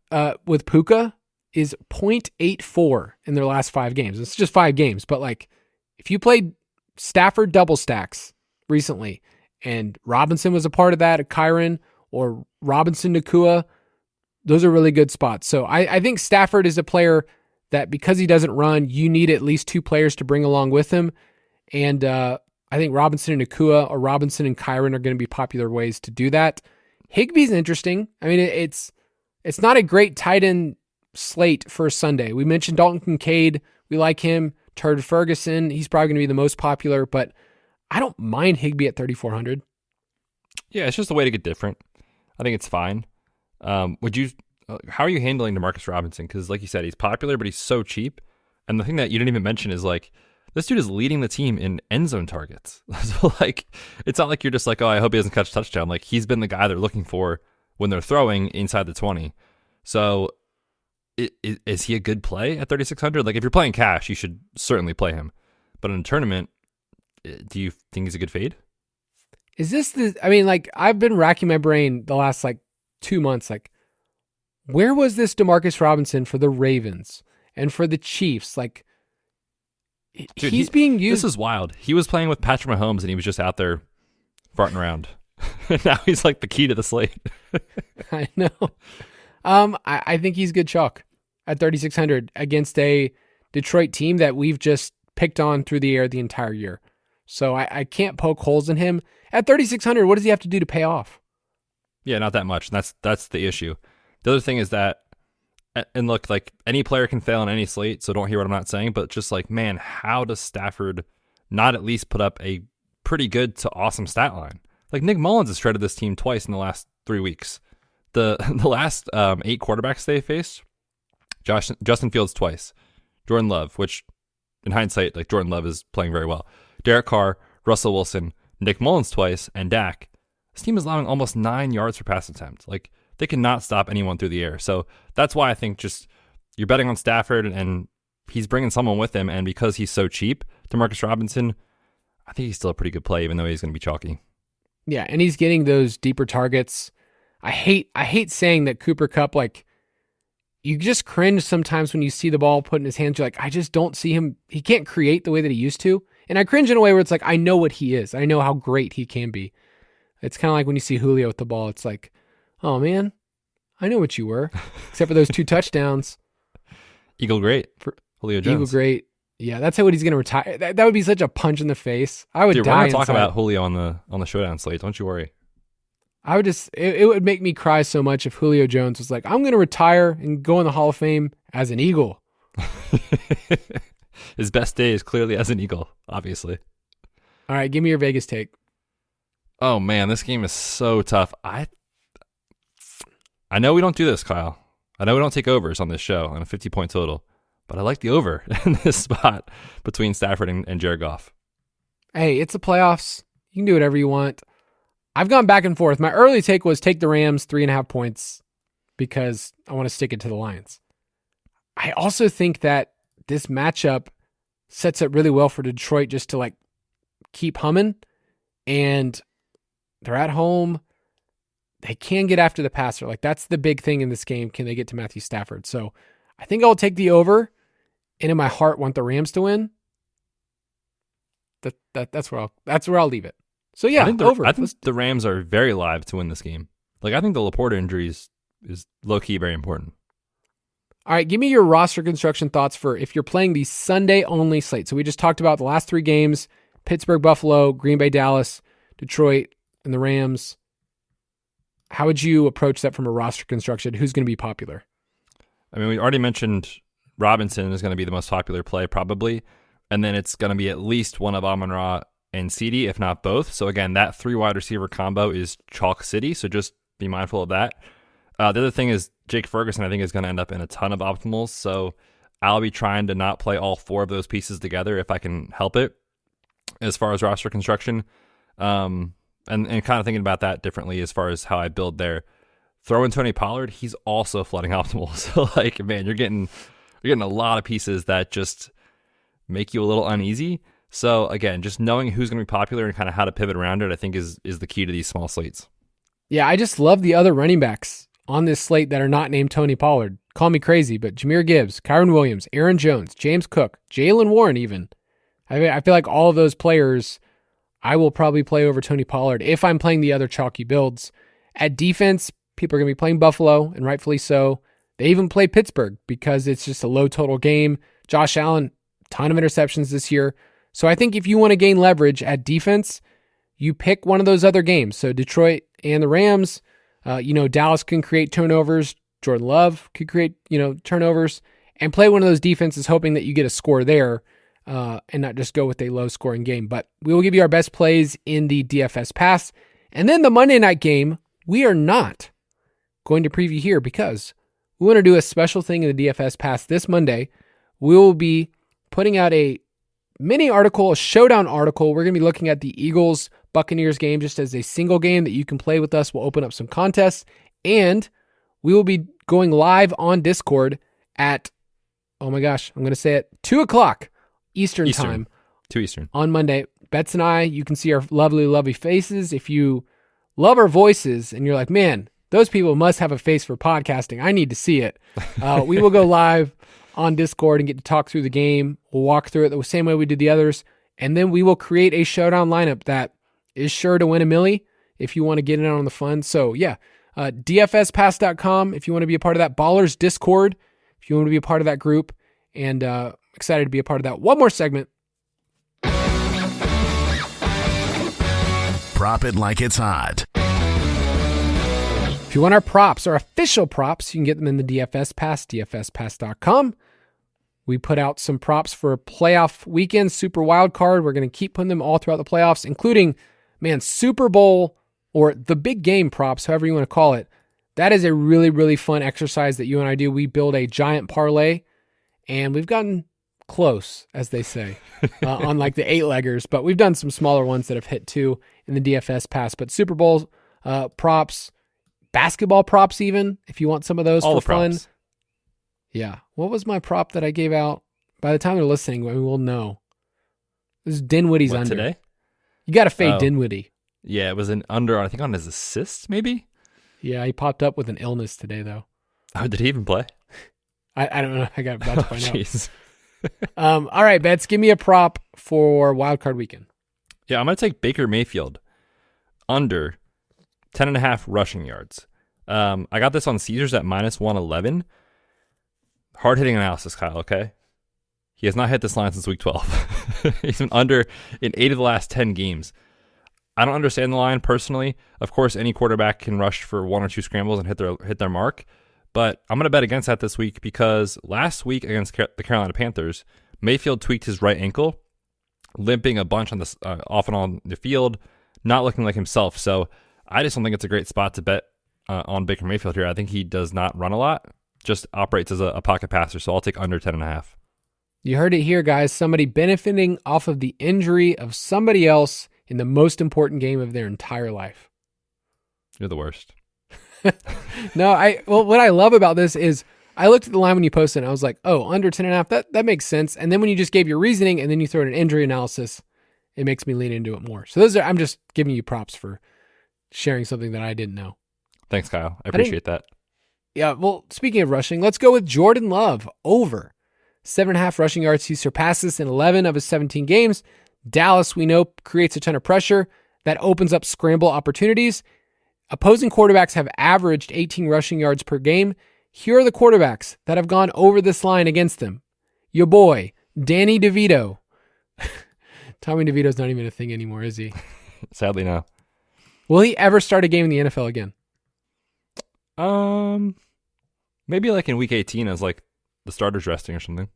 with Puka is 0.84 in their last 5 games. It's just 5 games, but like, if you played Stafford double stacks recently, and Robinson was a part of that, Kyron, or Robinson Nakua, those are really good spots. So I think Stafford is a player that, because he doesn't run, you need at least 2 players to bring along with him. And I think Robinson and Nakua, or Robinson and Kyron, are going to be popular ways to do that. Higbee's interesting. I mean, it's not a great tight end slate for Sunday. We mentioned Dalton Kincaid. We like him. Turd Ferguson, he's probably going to be the most popular, but I don't mind Higbee at 3,400. Yeah, it's just a way to get different. I think it's fine. How are you handling DeMarcus Robinson? Because like you said, he's popular, but he's so cheap. And the thing that you didn't even mention is like, this dude is leading the team in end zone targets. So like, it's not like you're just like, oh, I hope he doesn't catch a touchdown. Like, he's been the guy they're looking for when they're throwing inside the 20. So is he a good play at 3,600? Like, if you're playing cash, you should certainly play him. But in a tournament, do you think he's a good fade? Is this like, I've been racking my brain the last like 2 months. Like, where was this DeMarcus Robinson for the Ravens and for the Chiefs? Like, dude, he's being used. This is wild. He was playing with Patrick Mahomes and he was just out there farting around. Now he's like the key to the slate. I know. I think he's good chalk at 3,600 against a Detroit team that we've just picked on through the air the entire year. So I can't poke holes in him. At 3,600, what does he have to do to pay off? Yeah, not that much. And that's the issue. The other thing is that, and look, like, any player can fail on any slate, so don't hear what I'm not saying, but just like, man, how does Stafford not at least put up a pretty good to awesome stat line? Like, Nick Mullins has shredded this team twice in the last 3 weeks. The last 8 quarterbacks they faced, Justin Fields twice, Jordan Love, which in hindsight, like, Jordan Love is playing very well, Derek Carr, Russell Wilson, Nick Mullins twice, and Dak. This team is allowing almost 9 yards per pass attempt. Like, they cannot stop anyone through the air. So that's why I think just you're betting on Stafford and he's bringing someone with him. And because he's so cheap, DeMarcus Robinson, I think he's still a pretty good play, even though he's going to be chalky. Yeah, and he's getting those deeper targets. I hate saying that Cooper Kupp, like, you just cringe sometimes when you see the ball put in his hands. You're like, I just don't see him. He can't create the way that he used to. And I cringe in a way where it's like, I know what he is. I know how great he can be. It's kind of like when you see Julio with the ball. It's like, oh man, I know what you were, except for those 2 touchdowns. Eagle great for Julio Jones. Eagle great. Yeah, that's what he's going to retire. That would be such a punch in the face. I would die. We're going to talk about Julio on the showdown slate. Don't you worry. I would just, it would make me cry so much if Julio Jones was like, I'm going to retire and go in the Hall of Fame as an Eagle. His best day is clearly as an Eagle, obviously. All right, give me your Vegas take. Oh man, this game is so tough. I know we don't do this, Kyle. I know we don't take overs on this show on a 50-point total, but I like the over in this spot between Stafford and Jared Goff. Hey, it's the playoffs. You can do whatever you want. I've gone back and forth. My early take was take the Rams 3.5 points because I want to stick it to the Lions. I also think that this matchup sets up really well for Detroit just to like keep humming, and they're at home. They can get after the passer. Like, that's the big thing in this game. Can they get to Matthew Stafford? So I think I'll take the over, and in my heart want the Rams to win. That's where I'll leave it. So yeah, over. I think the Rams are very live to win this game. Like, I think the Laporta injury is low key very important. All right, give me your roster construction thoughts for if you're playing the Sunday only slate. So we just talked about the last 3 games: Pittsburgh, Buffalo, Green Bay, Dallas, Detroit, and the Rams. How would you approach that from a roster construction? Who's going to be popular? I mean, we already mentioned Robinson is going to be the most popular play probably, and then it's going to be at least one of Amon-Ra and CD, if not both. So again, that 3 wide receiver combo is chalk city, so just be mindful of that. The other thing is Jake Ferguson, I think, is going to end up in a ton of optimals, so I'll be trying to not play all 4 of those pieces together if I can help it as far as roster construction. And kind of thinking about that differently as far as how I build there. Throw in Tony Pollard, he's also flooding optimal. So like, man, you're getting a lot of pieces that just make you a little uneasy. So again, just knowing who's going to be popular and kind of how to pivot around it, I think is the key to these small slates. Yeah, I just love the other running backs on this slate that are not named Tony Pollard. Call me crazy, but Jahmyr Gibbs, Kyron Williams, Aaron Jones, James Cook, Jaylen Warren even. I feel like all of those players I will probably play over Tony Pollard if I'm playing the other chalky builds. At defense, people are going to be playing Buffalo, and rightfully so. They even play Pittsburgh because it's just a low total game. Josh Allen, ton of interceptions this year. So I think if you want to gain leverage at defense, you pick one of those other games. So Detroit and the Rams, Dallas can create turnovers. Jordan Love could create, turnovers, and play one of those defenses hoping that you get a score there and not just go with a low scoring game. But we will give you our best plays in the DFS pass. And then the Monday night game, we are not going to preview here because we want to do a special thing in the DFS pass this Monday. We will be putting out a mini article, a showdown article. We're going to be looking at the Eagles-Buccaneers game just as a single game that you can play with us. We'll open up some contests, and we will be going live on Discord at, oh my gosh, I'm going to say it, 2 o'clock Eastern time. 2 Eastern. On Monday. Betz and I, you can see our lovely, lovely faces. If you love our voices and you're like, man, those people must have a face for podcasting, I need to see it. We will go live on Discord and get to talk through the game. We'll walk through it the same way we did the others. And then we will create a showdown lineup that is sure to win a milli if you want to get in on the fun. So yeah, DFSpass.com if you want to be a part of that. Ballers Discord if you want to be a part of that group. And excited to be a part of that. One more segment. Prop it like it's hot. If you want our props, our official props, you can get them in the DFS Pass, DFSpass.com. We put out some props for playoff weekend, Super Wild Card. We're going to keep putting them all throughout the playoffs, including, Super Bowl or the big game props, however you want to call it. That is a really, really fun exercise that you and I do. We build a giant parlay, and we've gotten close, as they say, on like the 8-leggers, but we've done some smaller ones that have hit too in the DFS Pass. But Super Bowl props, basketball props even, if you want some of those all for fun. Props. Yeah. What was my prop that I gave out? By the time they're listening, we will know. This is Dinwiddie's under. Today? You got to fade Dinwiddie. Yeah, it was an under, I think, on his assists, maybe? Yeah, he popped up with an illness today, though. Oh, did he even play? I don't know. I got about to find out. All right, Betz, give me a prop for Wild Card Weekend. Yeah, I'm going to take Baker Mayfield under 10.5 rushing yards. I got this on Caesars at -111. Hard-hitting analysis, Kyle, okay? He has not hit this line since week 12. He's been under in 8 of the last 10 games. I don't understand the line personally. Of course, any quarterback can rush for 1 or 2 scrambles and hit their mark. But I'm going to bet against that this week because last week against the Carolina Panthers, Mayfield tweaked his right ankle, limping a bunch on the off and on the field, not looking like himself. So I just don't think it's a great spot to bet on Baker Mayfield here. I think he does not run a lot, just operates as a pocket passer. So I'll take under 10.5. You heard it here, guys. Somebody benefiting off of the injury of somebody else in the most important game of their entire life. You're the worst. No, what I love about this is I looked at the line when you posted and I was like, oh, under 10.5, that makes sense. And then when you just gave your reasoning and then you throw in an injury analysis, it makes me lean into it more. So I'm just giving you props for sharing something that I didn't know. Thanks, Kyle. I appreciate that. Yeah, well, speaking of rushing, let's go with Jordan Love over 7.5 rushing yards. He surpasses in 11 of his 17 games. Dallas, we know, creates a ton of pressure. That opens up scramble opportunities. Opposing quarterbacks have averaged 18 rushing yards per game. Here are the quarterbacks that have gone over this line against them. Your boy, Danny DeVito. Tommy DeVito's not even a thing anymore, is he? Sadly, no. Will he ever start a game in the NFL again? Maybe like in week 18 as like the starter's resting or something.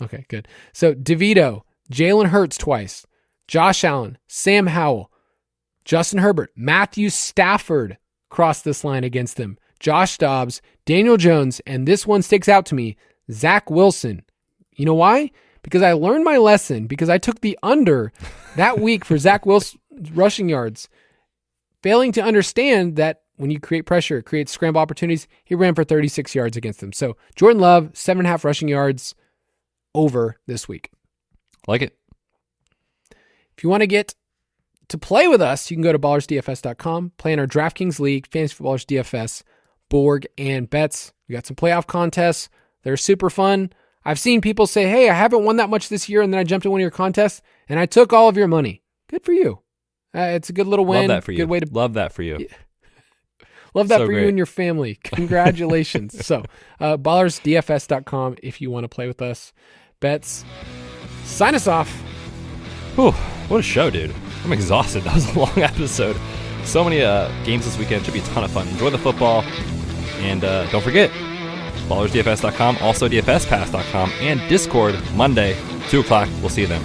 Okay, good. So DeVito, Jalen Hurts twice, Josh Allen, Sam Howell, Justin Herbert, Matthew Stafford crossed this line against them. Josh Dobbs, Daniel Jones, and this one sticks out to me, Zach Wilson. You know why? Because I learned my lesson, because I took the under that week for Zach Wilson rushing yards, failing to understand that when you create pressure, it creates scramble opportunities. He ran for 36 yards against them. So Jordan Love, 7.5 rushing yards over this week. Like it. If you want to get to play with us, you can go to ballersdfs.com, play in our DraftKings League, Fantasy Footballers DFS, Borg, and Betz. We got some playoff contests. They're super fun. I've seen people say, hey, I haven't won that much this year, and then I jumped in one of your contests, and I took all of your money. Good for you. It's a good little win. Love that for you. Good way to Love that for you. Yeah. Love that So for great. you and your family. Congratulations. So, ballersdfs.com if you want to play with us. Betz, sign us off. Whew, what a show, dude. I'm exhausted. That was a long episode. So many games this weekend. Should be a ton of fun. Enjoy the football. And don't forget, ballersdfs.com, also dfspass.com, and Discord Monday, 2 o'clock. We'll see you then.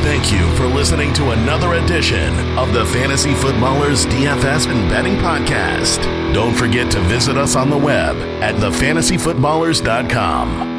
Thank you for listening to another edition of the Fantasy Footballers DFS and Betting Podcast. Don't forget to visit us on the web at thefantasyfootballers.com.